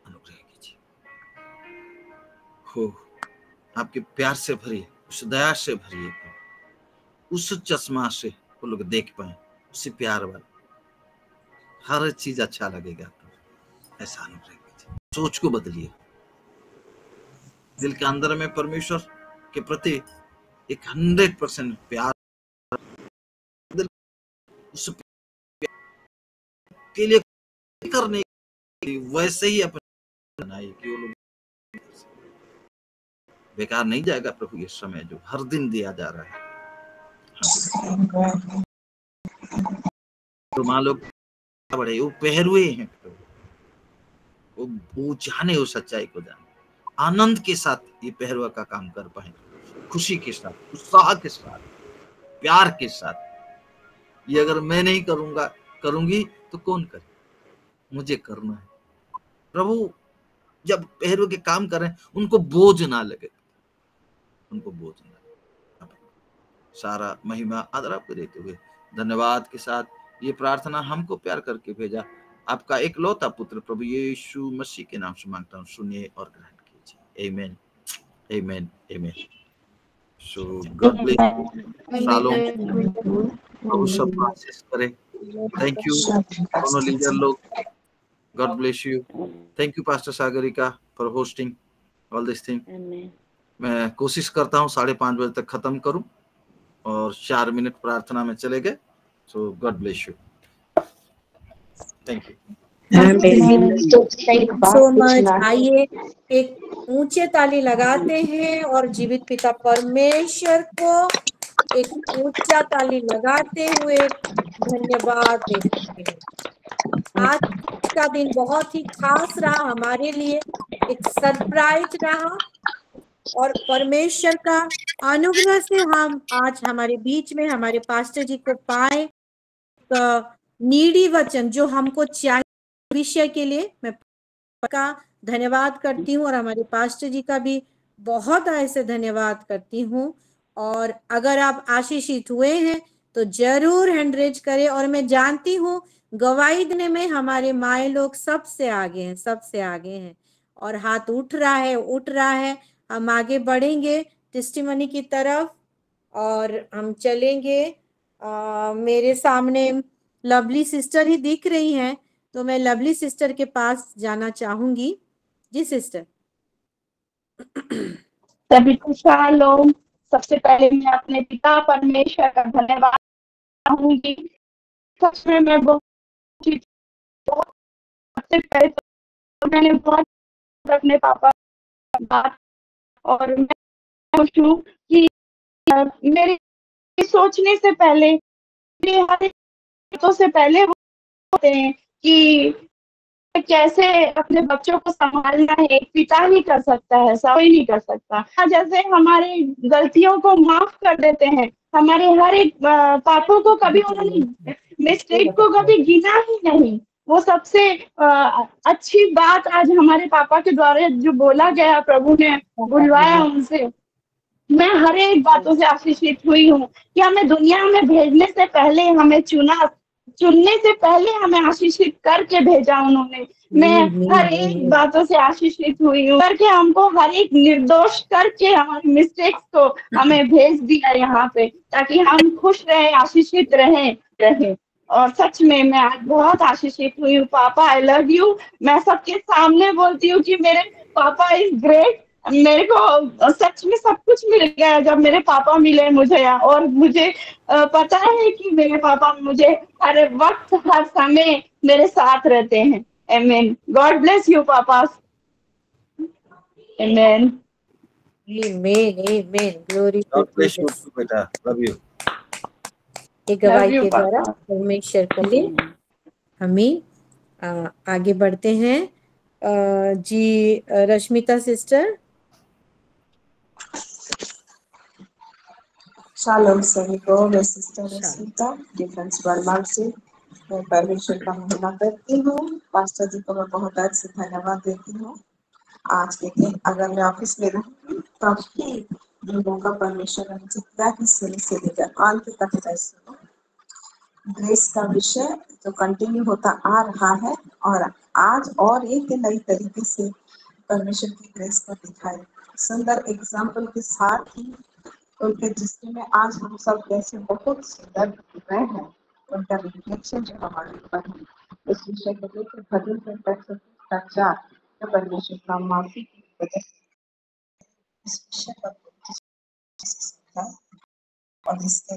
अनुग्रह कीजिए हो, आपके प्यार से भरिए, उस दया से भरिए, उस चश्मा से वो लोग देख पाए, उसी प्यार वाला हर चीज अच्छा लगेगा। ऐसा अनुग्रह कीजिए, सोच को बदलिए, दिल के अंदर में परमेश्वर के प्रति एक 100% प्यार, उस के लिए करने वैसे ही अपने बनाइए कि वो लोग बेकार नहीं जाएगा प्रभु। ये समय जो हर दिन दिया जा रहा है, तो मान लोग बड़े वो पहरुए हैं, वो जाने, वो सच्चाई को जाने, आनंद के साथ ये पहरुआ का काम कर पाए, खुशी के साथ, उत्साह के साथ, प्यार के साथ। ये अगर मैं नहीं करूंगी तो कौन करे? मुझे करना है प्रभु। जब पहरुए के काम करें उनको बोझ ना लगे, उनको बोझ ना लगे। सारा महिमा आदर आपको देते हुए धन्यवाद के साथ ये प्रार्थना हमको प्यार करके भेजा आपका एकलौता पुत्र प्रभु यीशु मसीह के नाम से मांगता हूँ, सुनिए और ग्रहण कीजिए। आमीन, आमीन, आमीन। सो गॉड ब्लेस यू। शालोम। प्रभु सबको आशीष करे। थैंक यू दोनों लीडर लोग। God bless you. Thank you pastor Sagarika for hosting all this thing. मैं कोशिश करता हूँ 5:30 बजे तक खत्म करूं और 4 मिनट प्रार्थना में चले गए। So God bless you. Thank you so much. आइए एक ऊंचे ताली लगाते हैं और जीवित पिता परमेश्वर को एक ऊंचा ताली लगाते हुए धन्यवाद देते हैं। आज का दिन बहुत ही खास रहा हमारे लिए, एक सरप्राइज रहा और परमेश्वर का अनुग्रह से हम आज हमारे बीच में हमारे पास्टर जी को पाए। नीडी वचन जो हमको चाहिए विषय के लिए मैं का धन्यवाद करती हूँ और हमारे पास्टर जी का भी बहुत ऐसे धन्यवाद करती हूँ। और अगर आप आशीषित हुए हैं तो जरूर हैंड रेज करें। और मैं जानती हूँ गवाही देने में हमारे माए लोग सबसे आगे हैं, सबसे आगे हैं और हाथ उठ रहा है। हम आगे बढ़ेंगे टेस्टिमनी की तरफ और हम चलेंगे। मेरे सामने लवली सिस्टर ही दिख रही हैं, तो मैं लवली सिस्टर के पास जाना चाहूंगी। जी सिस्टर। सभी को शालोम। सबसे पहले मैं अपने पिता परमेश्वर का धन्यवाद चाहूंगी। सच में मैं सबसे पहले तो मैंने बहुत अपने पापा बात और मैं सोचूं कि मेरे सोचने से पहले हर बातों से पहले वो होते हैं कि कैसे अपने बच्चों को संभालना है। एक पिता ही कर सकता है, कोई नहीं कर सकता। जैसे हमारे गलतियों को माफ कर देते हैं, हमारे हर एक पापों को कभी उन्होंने मिस्टेक को कभी गिना ही नहीं। वो सबसे अच्छी बात आज हमारे पापा के द्वारा जो बोला गया, प्रभु ने बुलवाया उनसे, मैं हर एक बातों से आशीषित हुई हूँ कि हमें दुनिया में भेजने से पहले हमें चुनने से पहले हमें आशीषित करके भेजा उन्होंने। मैं हर एक बातों से आशीषित हुई हूँ करके हमको हर एक निर्दोष करके हमारे मिस्टेक्स को हमें भेज दिया यहाँ पे, ताकि हम खुश रहे, आशीषित रहे। और सच में मैं आज बहुत आशीषित हुई हूँ। पापा आई लव यू। मैं सबके सामने बोलती हूँ कि मेरे पापा इज ग्रेट। मेरे को सच में सब कुछ मिल गया जब मेरे पापा मिले मुझे, और मुझे पता है कि मेरे पापा मुझे हर वक्त हर समय मेरे साथ रहते हैं। आमीन। गॉड ब्लेस यू पापा। आमीन। आमीन, आमीन। Glory to Jesus. बेटा, लव यू। एक गवाही के द्वारा परमेश्वर को ले हमें आगे बढ़ते हैं। जी रश्मिता सिस्टर। शालोम सभी को। मैं सिस्टर रश्मिता डिफेंस बर्मा से मैं परमेश्वर का महिमा करती हूँ। पास्टर जी को मैं बहुत अच्छे धन्यवाद देती हूँ। आज के दिन अगर मैं ऑफिस में रहूँगी तब ही लोगों का परमेश्वर ने जितना ही शुरू से लेकर अंत तक सुनो। ग्रेस का विषय जो कंटिन्यू होता आ रहा है और आज और एक नई तरीके से परमेश्वर की ग्रेस को दिखाए, सुंदर एग्जाम्पल के साथ ही उनके दृष्टि में आज हम सब कैसे बहुत सुंदर दिख रहे हैं, उनका रिफ्लेक्शन जो हमारे ऊपर है, इस विषय को लेकर भजन संकट 4 परमेश्वर का माफी की वजह से इस विषय पर और इसके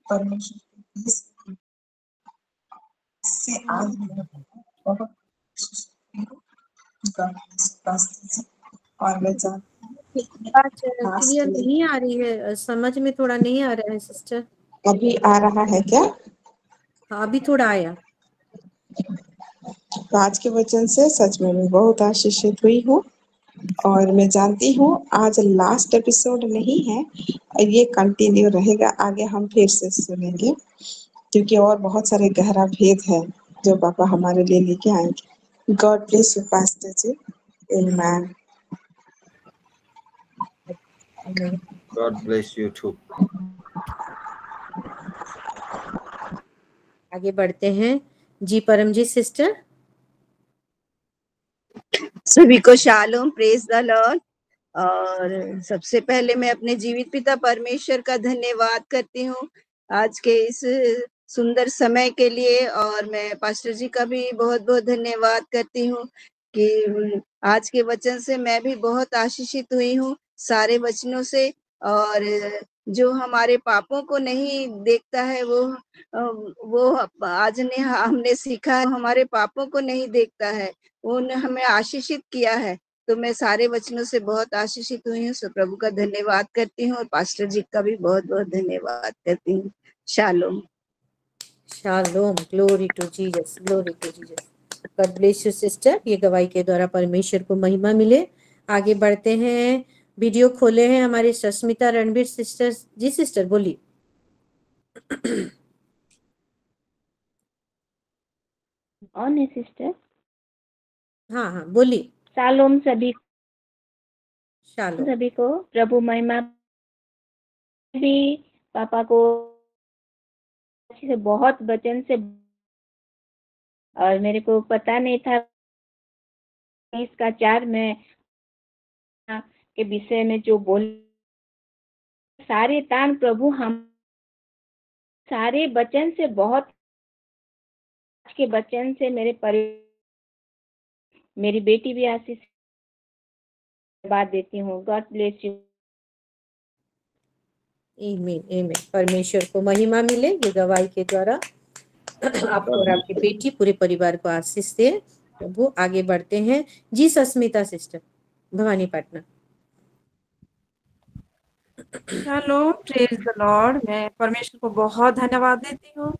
परमेश्वर से आज बहुत और मैं क्लियर नहीं आ रही है, समझ में थोड़ा नहीं आ रहा है सिस्टर। अभी आ रहा है क्या? हाँ अभी थोड़ा आया। तो आज के वचन से सच में मैं बहुत आशीषित हुई हूँ और मैं जानती हूँ आज लास्ट एपिसोड नहीं है, ये कंटिन्यू रहेगा। आगे हम फिर से सुनेंगे क्योंकि और बहुत सारे गहरा भेद है जो पापा हमारे लिए लेके आएंगे। गॉड ब्लेस यू पास्टर जी। आमीन। God bless you too. आगे बढ़ते हैं। जी परमजीत सिस्टर। सभी को शालोम, प्रेज द लॉर्ड। और सबसे पहले मैं अपने जीवित पिता परमेश्वर का धन्यवाद करती हूँ आज के इस सुंदर समय के लिए, और मैं पास्टर जी का भी बहुत बहुत धन्यवाद करती हूँ कि आज के वचन से मैं भी बहुत आशीषित हुई हूँ, सारे वचनों से। और जो हमारे पापों को नहीं देखता है वो आज हमने सीखा है, हमारे पापों को नहीं देखता है, उन्होंने हमें आशीषित किया है। तो मैं सारे वचनों से बहुत आशीषित हुई हूँ, सो प्रभु का धन्यवाद करती हूँ और पास्टर जी का भी बहुत बहुत धन्यवाद करती हूँ। शालोम। शालोम, glory to Jesus, glory to Jesus. God bless you sister. ये गवाही के द्वारा परमेश्वर को महिमा मिले। आगे बढ़ते हैं। वीडियो खोले हैं हमारे सस्मिता रणबीर सिस्टर। जी सिस्टर बोलिए। ऑन है सिस्टर। हाँ हाँ बोलिए। शालोम सभी शालोम। को प्रभु महिमा। भी पापा को अच्छे से बहुत वचन से, और मेरे को पता नहीं था इसका 4 में के विषय में जो बोल, सारे तान प्रभु हम सारे वचन से बहुत, आज के वचन से मेरी बेटी भी आशीष बात देती हूँ। God bless you. आमीन आमीन। परमेश्वर को महिमा मिले ये गवाही के द्वारा। आपको और आपकी बेटी पूरे परिवार को आशीष दे प्रभु। आगे बढ़ते हैं। जी Sasmita sister, Bhavani Patna. Shalom, praise the Lord. मैं परमेश्वर को बहुत धन्यवाद देती हूँ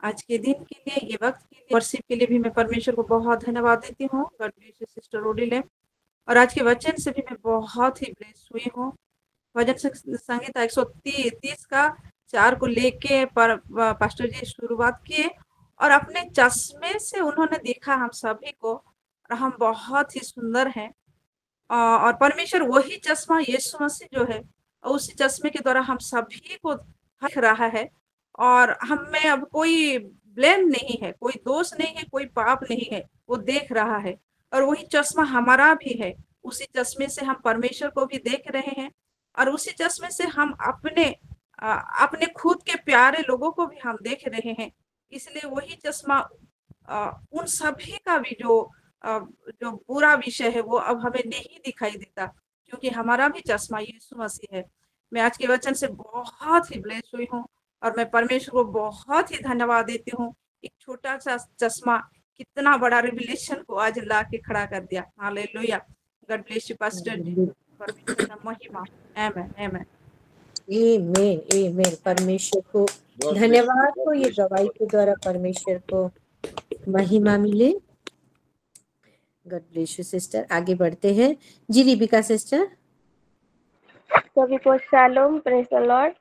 आज के दिन के लिए, ये वक्त के लिए, वर्शिप के लिए भी मैं परमेश्वर को बहुत धन्यवाद देती हूँ। गॉड ब्लेस यू सिस्टर रोडिले। और आज के वचन से भी मैं बहुत ही ब्लेस हुई हूँ। भजन संहिता 130 का 4 को लेके पास्टर जी शुरुआत किए, और अपने चश्मे से उन्होंने देखा हम सभी को, और हम बहुत ही सुंदर हैं। और परमेश्वर वही चश्मा यीशु मसीह जो है, और उसी चश्मे के द्वारा हम सभी को दिख रहा है। और हम में अब कोई ब्लेम नहीं है, कोई दोष नहीं है, कोई पाप नहीं है, वो देख रहा है। और वही चश्मा हमारा भी है। उसी चश्मे से हम परमेश्वर को भी देख रहे हैं, और उसी चश्मे से हम अपने खुद के प्यारे लोगों को भी हम देख रहे हैं। इसलिए वही चश्मा उन सभी का भी जो बुरा विषय है वो अब हमें नहीं दिखाई देता, क्योंकि हमारा भी चश्मा यीशु मसीह है। मैं आज के वचन से बहुत ही ब्लेस हुई हूँ, और मैं परमेश्वर को बहुत ही धन्यवाद देती हूँ। एक छोटा सा चश्मा कितना बड़ा रिविलेशन को आज ला के खड़ा कर दिया। हालेलुया। God bless you pastor ji. परमेश्वर का महिमा। आमीन आमीन आमीन आमीन। परमेश्वर को धन्यवाद हो ये गवाही के द्वारा परमेश्वर को महिमा मिले। God bless you sister. आगे बढ़ते हैं। जी रिबिका सिस्टर। सभी को शालोम, प्रेज द लॉर्ड।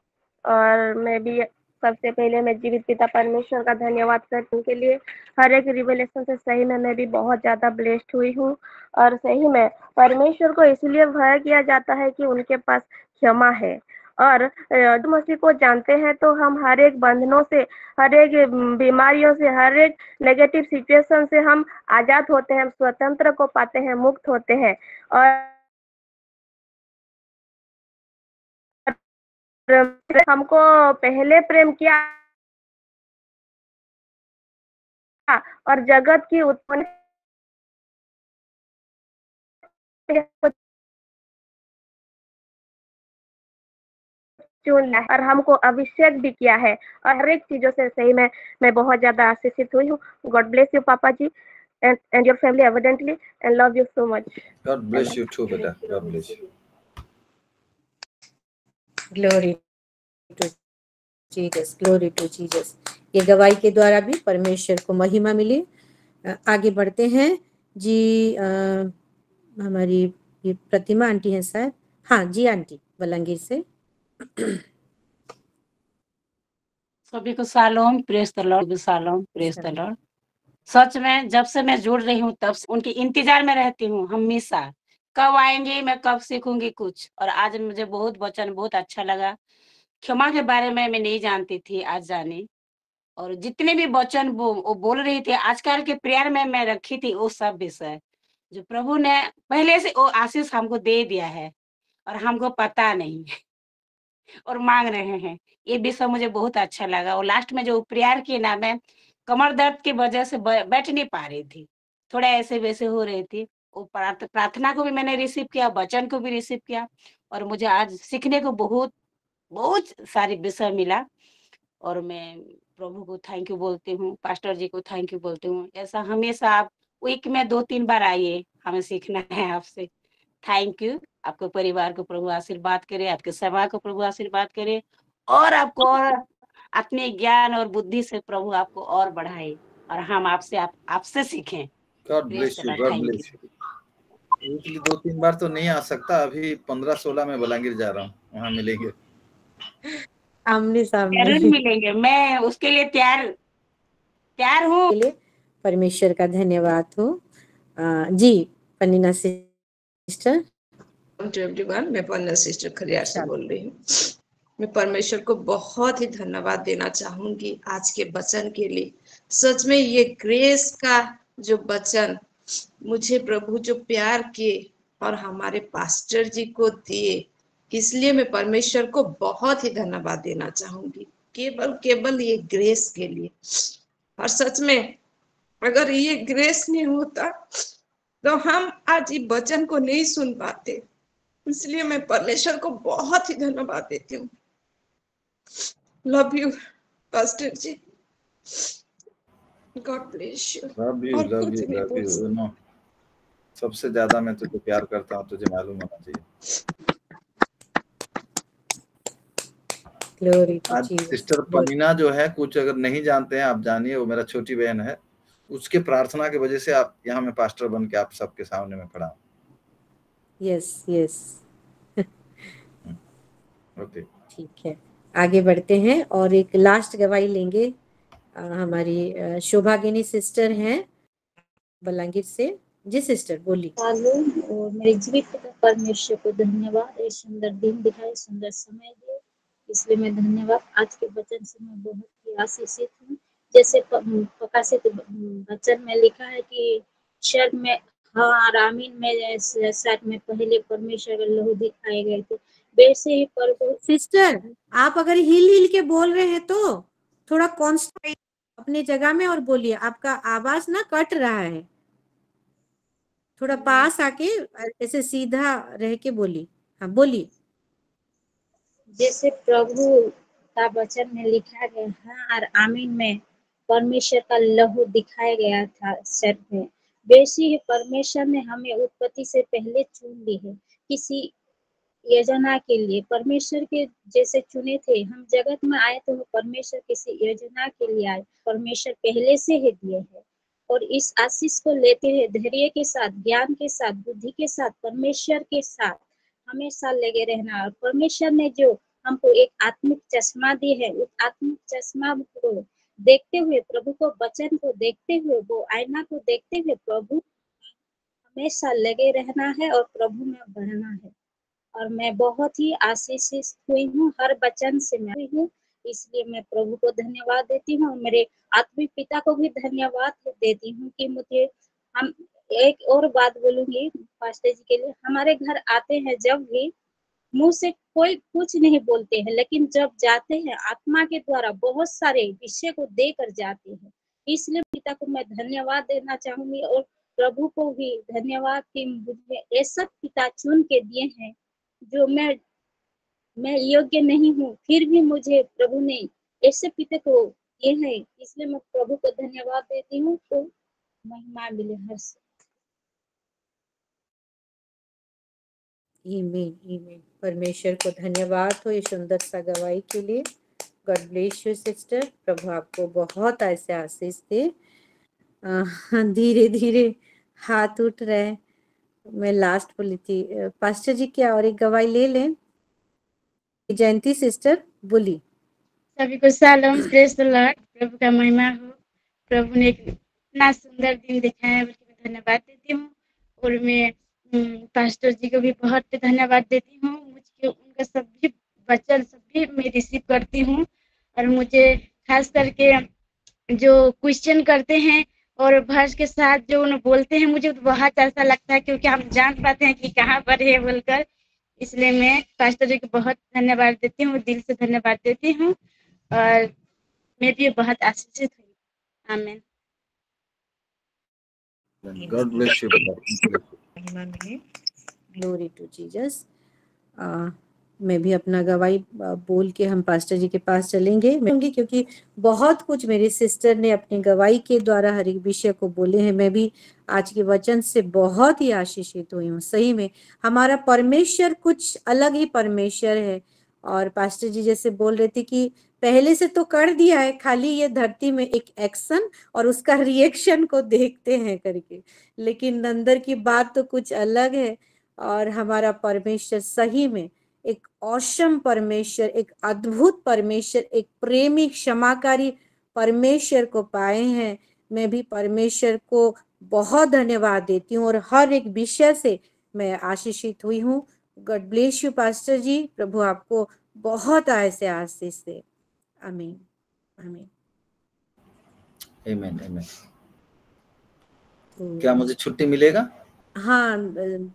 और मैं भी सबसे पहले मैं जीवित पिता परमेश्वर का धन्यवाद करने के लिए, हर एक रिवेलेशन से सही में मैं भी बहुत ज्यादा ब्लेस्ड हुई हूँ। और सही में परमेश्वर को इसलिए भय किया जाता है कि उनके पास क्षमा है। और यीशु मसीह को जानते हैं तो हम हर एक बंधनों से, हर एक बीमारियों से, हर एक नेगेटिव सिचुएशन से हम आजाद होते हैं, स्वतंत्र को पाते हैं, मुक्त होते हैं। और हमको पहले प्रेम किया और जगत की उत्पत्ति चुन और हमको अभिषेक भी किया है। और हर एक चीजों से सही में मैं बहुत ज्यादा आशीषित हुई हूँ। गॉड ब्लेस यू पापा जी and your family evidently, and love you so much. God bless you too, beta. God bless you. Glory to Jesus, glory to Jesus. ये गवाही के द्वारा भी परमेश्वर को महिमा मिली। आगे बढ़ते हैं। जी हमारी ये प्रतिमा आंटी है शायद। हाँ जी आंटी, बलंगीर से। सभी को shalom, praise the Lord. Shalom, praise the Lord. सच में जब से मैं जुड़ रही हूँ तब से उनकी इंतजार में रहती हूँ हमेशा, कब आएंगे, मैं कब सीखूंगी कुछ। और आज मुझे बहुत वचन बहुत अच्छा लगा। क्षमा के बारे में मैं नहीं जानती थी, आज जानी। और जितने भी वचन वो बोल रही थी आजकल के प्रेयर में मैं रखी थी, वो सब विषय जो प्रभु ने पहले से वो आशीष हमको दे दिया है और हमको पता नहीं और मांग रहे हैं। ये विषय मुझे बहुत अच्छा लगा। और लास्ट में जो प्रेयर की ना, मैं कमर दर्द की वजह से बैठ नहीं पा रही थी, थोड़ा ऐसे वैसे हो रही थी। वो प्रार्थना को भी मैंने रिसीव किया, वचन को भी रिसीव किया और मुझे आज सीखने को बहुत बहुत सारी विषय मिला। और मैं प्रभु को थैंक यू बोलती हूँ, पास्टर जी को थैंक यू बोलती हूँ। ऐसा हमेशा आप वीक में 2-3 बार आइए, हमें सीखना है आपसे। Thank you. आपके परिवार को प्रभु आशीर्वाद करे, आपके सभा को प्रभु आशीर्वाद करे और आपको और अपने ज्ञान और बुद्धि से प्रभु आपको और बढ़ाए और हम आपसे सीखें। God bless you, God bless you. Weekly 2-3 बार तो नहीं आ सकता, अभी 15-16 में बलांगीर जा रहा हूँ, वहाँ मिलेंगे आमने सामने। जरूर मिलेंगे, मैं उसके लिए तैयार हूँ। परमेश्वर का धन्यवाद हो। जी पन्नीना सिस्टर। एवरीवन, मैं पन्ना सिस्टर खरियार से बोल रही हूँ। मैं परमेश्वर को बहुत ही धन्यवाद देना चाहूंगी आज के वचन के लिए। सच में ये ग्रेस का जो वचन मुझे प्रभु जो प्यार किए और हमारे पास्टर जी को दिए, इसलिए मैं परमेश्वर को बहुत ही धन्यवाद देना चाहूंगी, केवल ये ग्रेस के लिए। और सच में अगर ये ग्रेस नहीं होता तो हम आज ये वचन को नहीं सुन पाते। इसलिए मैं परमेश्वर को बहुत ही धन्यवाद देती हूँ। Love you pastor ji, God bless you. Love you, love you, love you. No, सबसे ज्यादा मैं तुझे प्यार करता हूँ, तुझे मालूम होना चाहिए। आज सिस्टर पनीना जो है, कुछ अगर नहीं जानते हैं आप जानिए, वो मेरा छोटी बहन है। उसके प्रार्थना की वजह से आप यहाँ में पास्टर बन के आप सबके सामने में खड़ा हूँ। यस यस, ओके, ठीक है, आगे बढ़ते हैं और एक लास्ट गवाही लेंगे। हमारी शोभागिनी सिस्टर हैं बलांगीर से। जी सिस्टर बोली। और मेरे जीवित पिता परमेश्वर को धन्यवाद, एक सुंदर दिन दिखाए, सुंदर समय दिए, इसलिए मैं धन्यवाद। आज के वचन से मैं बहुत ही आशीषित हूँ। जैसे प्रकाशित वचन में लिखा है कि शर्त में हाँ आमीन में साथ में पहले परमेश्वर का लहू दिखाए गए थे, वैसे ही प्रभु। सिस्टर आप अगर हिल के बोल रहे हैं तो थोड़ा कॉन्स्टेंट अपनी जगह में और बोलिए, आपका आवाज ना कट रहा है। थोड़ा पास आके ऐसे सीधा रह के बोलिए। हाँ बोलिए। जैसे प्रभु का वचन में लिखा गया हाँ और आमीन में परमेश्वर का लहू दिखाया गया था सर में, वैसे ही परमेश्वर ने हमें उत्पत्ति से पहले चुन ली है किसी योजना के लिए। परमेश्वर के जैसे चुने थे, हम जगत में आए तो परमेश्वर किसी योजना के लिए आए, परमेश्वर पहले से ही दिए है। और इस आशीष को लेते हुए धैर्य के साथ, ज्ञान के साथ, बुद्धि के साथ, परमेश्वर के साथ हमेशा लगे रहना। और परमेश्वर ने जो हमको एक आत्मिक चश्मा दी है, उस आत्मिक चश्मा को देखते हुए, प्रभु को वचन को देखते हुए, वो आईना को देखते हुए प्रभु हमेशा लगे रहना है और प्रभु में बढ़ना है। और मैं बहुत ही आशीषित हुई हूँ, हर वचन से मैं हूँ, इसलिए मैं प्रभु को धन्यवाद देती हूँ। मेरे आत्मिक पिता को भी धन्यवाद देती हूँ कि मुझे, हम एक और बात बोलूंगी पास्टर जी के लिए, हमारे घर आते हैं जब भी मुंह से कोई कुछ नहीं बोलते हैं, लेकिन जब जाते हैं आत्मा के द्वारा बहुत सारे विषय को देकर जाते हैं। इसलिए पिता को मैं धन्यवाद देना चाहूंगी और प्रभु को भी धन्यवाद कि मुझे ऐसा पिता चुन के दिए हैं जो मैं योग्य नहीं हूँ, फिर भी मुझे प्रभु ने ऐसे पिता को दिए है। इसलिए मैं प्रभु को धन्यवाद देती हूँ, तो महिमा मिले हर से। आमीन आमीन। परमेश्वर को धन्यवाद हो ये सुंदर सा गवाही के लिए। गॉड ब्लेस यू सिस्टर, प्रभु आपको बहुत ऐसे आशीष दे। धीरे धीरे हाथ उठ रहे, मैं लास्ट बोली थी पास्टर जी क्या और एक गवाही ले लें। जयंती सिस्टर बोली। सभी को शालोम, प्रेज द लॉर्ड। प्रभु का महिमा हो। प्रभु ने इतना सुंदर दिन दिखाया है, उसके लिए धन्यवाद देती हूँ। और मैं पास्टर जी को भी बहुत धन्यवाद देती हूँ। मुझे उनका सभी वचन सभी मैं रिसीव करती हूँ और मुझे खास करके जो क्वेश्चन करते हैं और वर्स के साथ जो उन्हें बोलते हैं, मुझे तो बहुत अच्छा लगता है, क्योंकि हम जान पाते हैं कि कहाँ पर है बोलकर। इसलिए मैं पास्टर जी को बहुत धन्यवाद देती हूँ, दिल से धन्यवाद देती हूँ, और मैं भी बहुत आशीषित हुई। आमीन। God bless you. महिमा मिले। Glory to Jesus. मैं भी अपना गवाही बोल के हम पास्टर जी के पास चलेंगे, क्योंकि बहुत कुछ मेरी सिस्टर ने अपनी गवाही के द्वारा हर एक विषय को बोले हैं। मैं भी आज के वचन से बहुत ही आशीषित हुई हूँ। सही में हमारा परमेश्वर कुछ अलग ही परमेश्वर है। और पास्टर जी जैसे बोल रहे थे कि पहले से तो कर दिया है, खाली ये धरती में एक एक्शन और उसका रिएक्शन को देखते हैं करके, लेकिन अंदर की बात तो कुछ अलग है। और हमारा परमेश्वर सही में एक औसम परमेश्वर, एक अद्भुत परमेश्वर, एक प्रेमी क्षमाकारी परमेश्वर को पाए हैं। मैं भी परमेश्वर को बहुत धन्यवाद देती हूँ और हर एक विषय से मैं आशीषित हुई हूँ। गॉड ब्लेस यू पास्टर जी, प्रभु आपको बहुत ऐसे आशीष दे। आमीन आमीन। आमीन आमीन। क्या मुझे छुट्टी मिलेगा? हाँ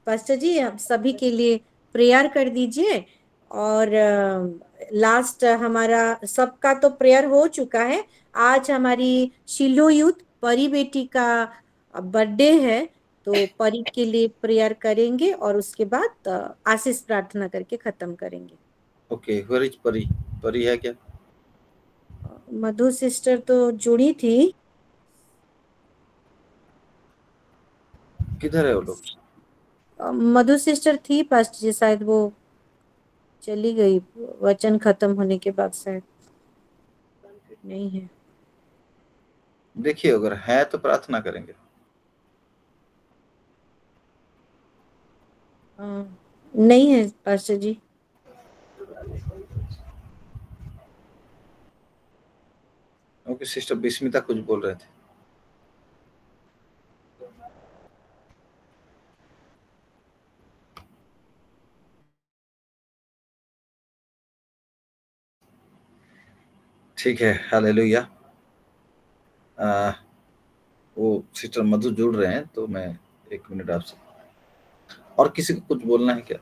पास्टर जी, आप सभी के लिए प्रेयर कर दीजिए। और लास्ट हमारा सबका तो प्रेयर हो चुका है। आज हमारी शिलो यूथ परी बेटी का बर्थडे है, तो परी के लिए प्रेयर करेंगे और उसके बाद आशीष प्रार्थना करके खत्म करेंगे। ओके, वेयर इज परी? परी है क्या? मधु सिस्टर तो जुड़ी थी। किधर है वो लोग? मधु सिस्टर थी पास्टर जी, शायद वो चली गई वचन खत्म होने के बाद, शायद नहीं है। देखिए अगर है तो प्रार्थना करेंगे। नहीं है पास्टर जी। ओके, सिस्टर बिस्मिता कुछ बोल रहे थे। ठीक है, हालेलुया। वो सिस्टर मधु जुड़ रहे हैं, तो मैं 1 मिनट आपसे, और किसी को कुछ बोलना है क्या?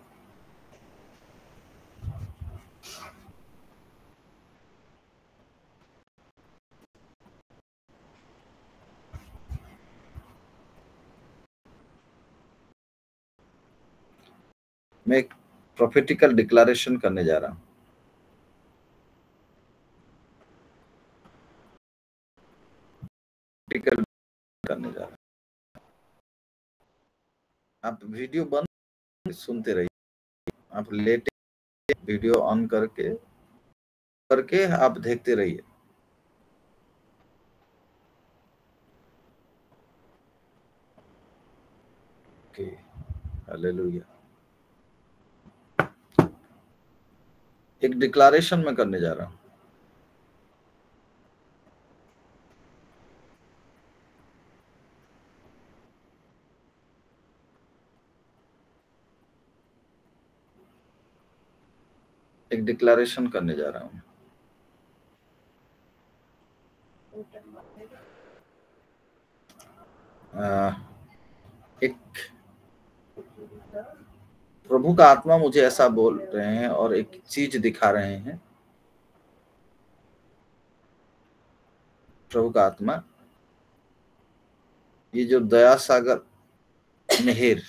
मैं एक प्रोफेटिकल डिक्लेरेशन करने जा रहा हूं। करने जा रहा हूं। आप वीडियो बंद सुनते रहिए, आप लेटे वीडियो ऑन करके आप देखते रहिए। Okay, hallelujah. एक डिक्लेरेशन मैं करने जा रहा हूं। एक डिक्लेरेशन करने जा रहा हूं। एक प्रभु का आत्मा मुझे ऐसा बोल रहे हैं और एक चीज दिखा रहे हैं। प्रभु का आत्मा, ये जो दया सागर मेहर,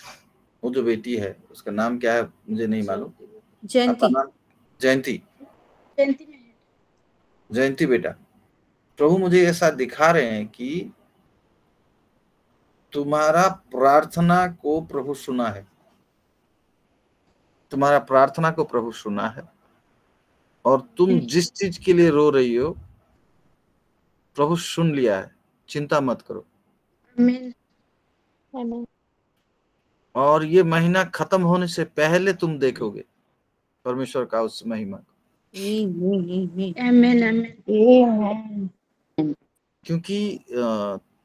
वो जो बेटी है उसका नाम क्या है मुझे नहीं मालूम। जयंती। जयंती बेटा, प्रभु मुझे ऐसा दिखा रहे हैं कि तुम्हारा प्रार्थना को प्रभु सुना है। तुम्हारा प्रार्थना को प्रभु सुना है, और तुम जिस चीज के लिए रो रही हो प्रभु सुन लिया है। चिंता मत करो। और ये महीना खत्म होने से पहले तुम देखोगे परमेश्वर का उस महिमा को। क्योंकि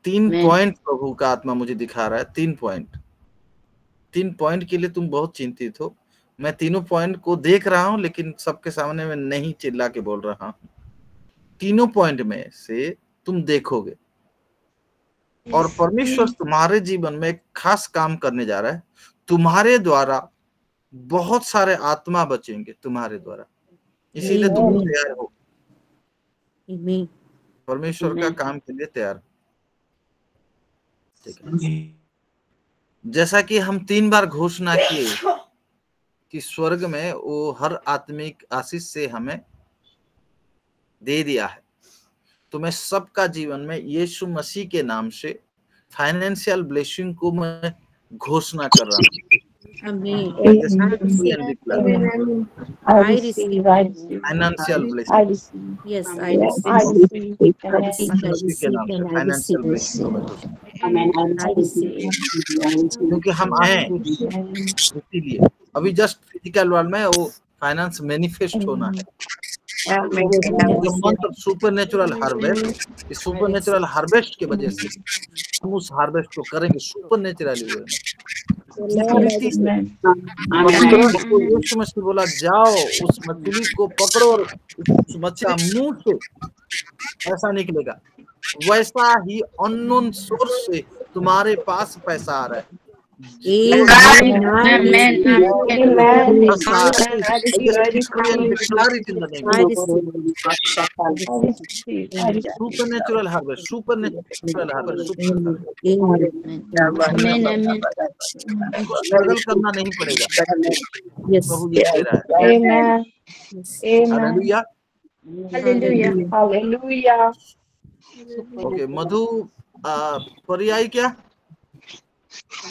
3 पॉइंट प्रभु का आत्मा मुझे दिखा रहा है। 3 पॉइंट के लिए तुम बहुत चिंतित हो। मैं तीनों पॉइंट को देख रहा हूं, लेकिन सबके सामने मैं नहीं चिल्ला के बोल रहा हूं। तीनों पॉइंट में से तुम देखोगे। और परमेश्वर तुम्हारे जीवन में एक खास काम करने जा रहा है। तुम्हारे द्वारा बहुत सारे आत्मा बचेंगे तुम्हारे द्वारा, इसीलिए तुम तैयार हो। परमेश्वर का काम के लिए तैयार। ठीक है, जैसा कि हम 3 बार घोषणा किए कि स्वर्ग में वो हर आत्मिक आशीष से हमें दे दिया है, तो मैं सबका जीवन में यीशु मसीह के नाम से फाइनेंशियल ब्लेसिंग को मैं घोषणा कर रहा हूँ। फाइनेंशियल ब्लेसिंग, फाइनेंशियल ब्लेसिंग, क्योंकि हम आए इसीलिए। अभी जस्ट फिजिकल वर्ल्ड में वो फाइनेंस मैनिफेस्ट होना है। सुपर नेचुरल हार्वेस्ट, इस सुपर नेचुरल हार्वेस्ट के वजह से हम उस हार्वेस्ट को करेंगे सुपर नेचुरली वे में। यीशु मसीह बोला जाओ उस मछली को पकड़ो और उस मछली का मुंह से ऐसा निकलेगा। वैसा ही अननोन सोर्स से तुम्हारे पास पैसा आ रहा है। Supernatural harvest, supernatural harvest, struggle करना नहीं पड़ेगा, प्रभु ये दे रहा है। Hallelujah, hallelujah. ओके मधु, पर्याय क्या?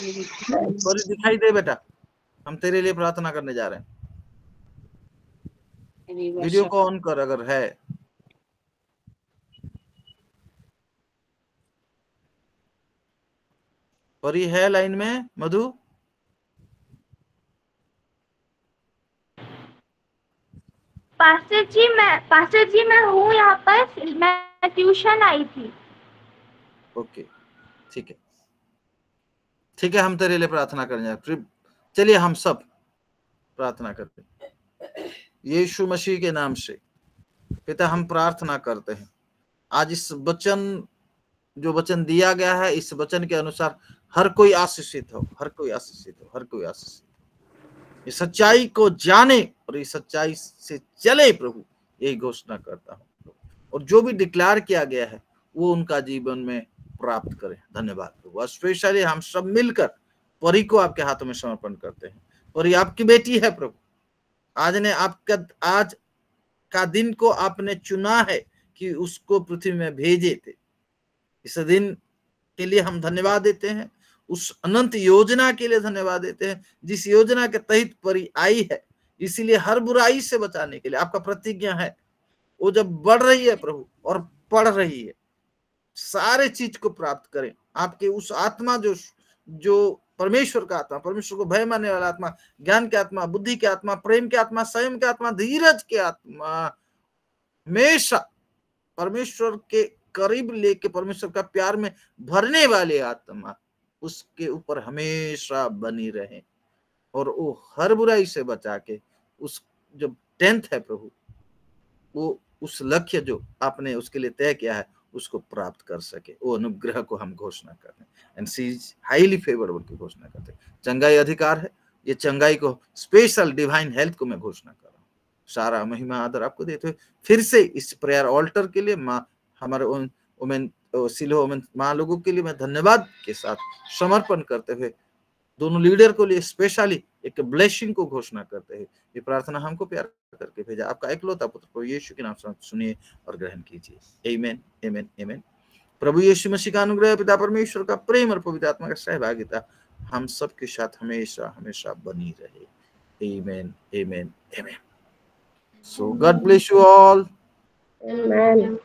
परी दिखाई दे बेटा, हम तेरे लिए प्रार्थना करने जा रहे हैं। वीडियो को ऑन कर अगर है। परी है लाइन में? मधु पास्टर जी मैं हूँ यहाँ पर, मैं ट्यूशन आई थी। ओके ठीक है, ठीक है, हम तेरे लिए प्रार्थना करने फिर चलिए हम सब प्रार्थना करते हैं। यीशु मसीह के नाम से पिता हम प्रार्थना करते हैं, आज इस वचन जो वचन दिया गया है, इस वचन के अनुसार हर कोई आशीषित हो, हर कोई आशीषित हो, हर कोई आशीषित हो। इस सच्चाई को जाने और इस सच्चाई से चले प्रभु, यही घोषणा करता हूँ। और जो भी डिक्लेयर किया गया है वो उनका जीवन में प्राप्त करें। धन्यवाद प्रभु। स्पेशली हम सब मिलकर परी को आपके हाथों में समर्पण करते हैं। परी आपकी बेटी है प्रभु, आज का दिन को आपने चुना है कि उसको पृथ्वी में भेजे थे। इस दिन के लिए हम धन्यवाद देते हैं, उस अनंत योजना के लिए धन्यवाद देते हैं जिस योजना के तहत परी आई है। इसीलिए हर बुराई से बचाने के लिए आपका प्रतिज्ञा है, वो जब बढ़ रही है प्रभु और पढ़ रही है, सारे चीज को प्राप्त करें। आपके उस आत्मा जो परमेश्वर का आत्मा, परमेश्वर को भय मानने वाला आत्मा, ज्ञान के आत्मा, बुद्धि के आत्मा, प्रेम के आत्मा, संयम के आत्मा, धीरज के आत्मा, हमेशा परमेश्वर के करीब लेके परमेश्वर का प्यार में भरने वाले आत्मा, उसके ऊपर हमेशा बनी रहे और वो हर बुराई से बचा के उस जो 10th है प्रभु, वो उस लक्ष्य जो आपने उसके लिए तय किया है उसको प्राप्त कर सके। वो अनुग्रह को हम घोषणा करते हैं and see is highly favourable की घोषणा करते हैं। चंगाई अधिकार है, ये चंगाई को स्पेशल डिवाइन हेल्थ को मैं घोषणा कर रहा हूँ। सारा महिमा आदर आपको देते हुए फिर से इस प्रेयर ऑल्टर के लिए माँ हमारे वुमेन सिलो वुमेन माँ लोगों के लिए मैं धन्यवाद के साथ समर्पण करते हुए दोनों लीडर को लिए स्पेशली एक ब्लेसिंग को घोषणा करते हैं। ये प्रार्थना हमको प्यार करके भेजा आपका एकलौता पुत्र प्रभु यीशु के नाम से सुनिए और ग्रहण कीजिए। आमीन, आमीन, आमीन। प्रभु यीशु मसीह का अनुग्रह, पिता परमेश्वर का प्रेम और पवित्र आत्मा का सहभागिता हम सबके साथ हमेशा हमेशा बनी रहे। आमीन, आमीन, आमीन। So God bless you all. Amen.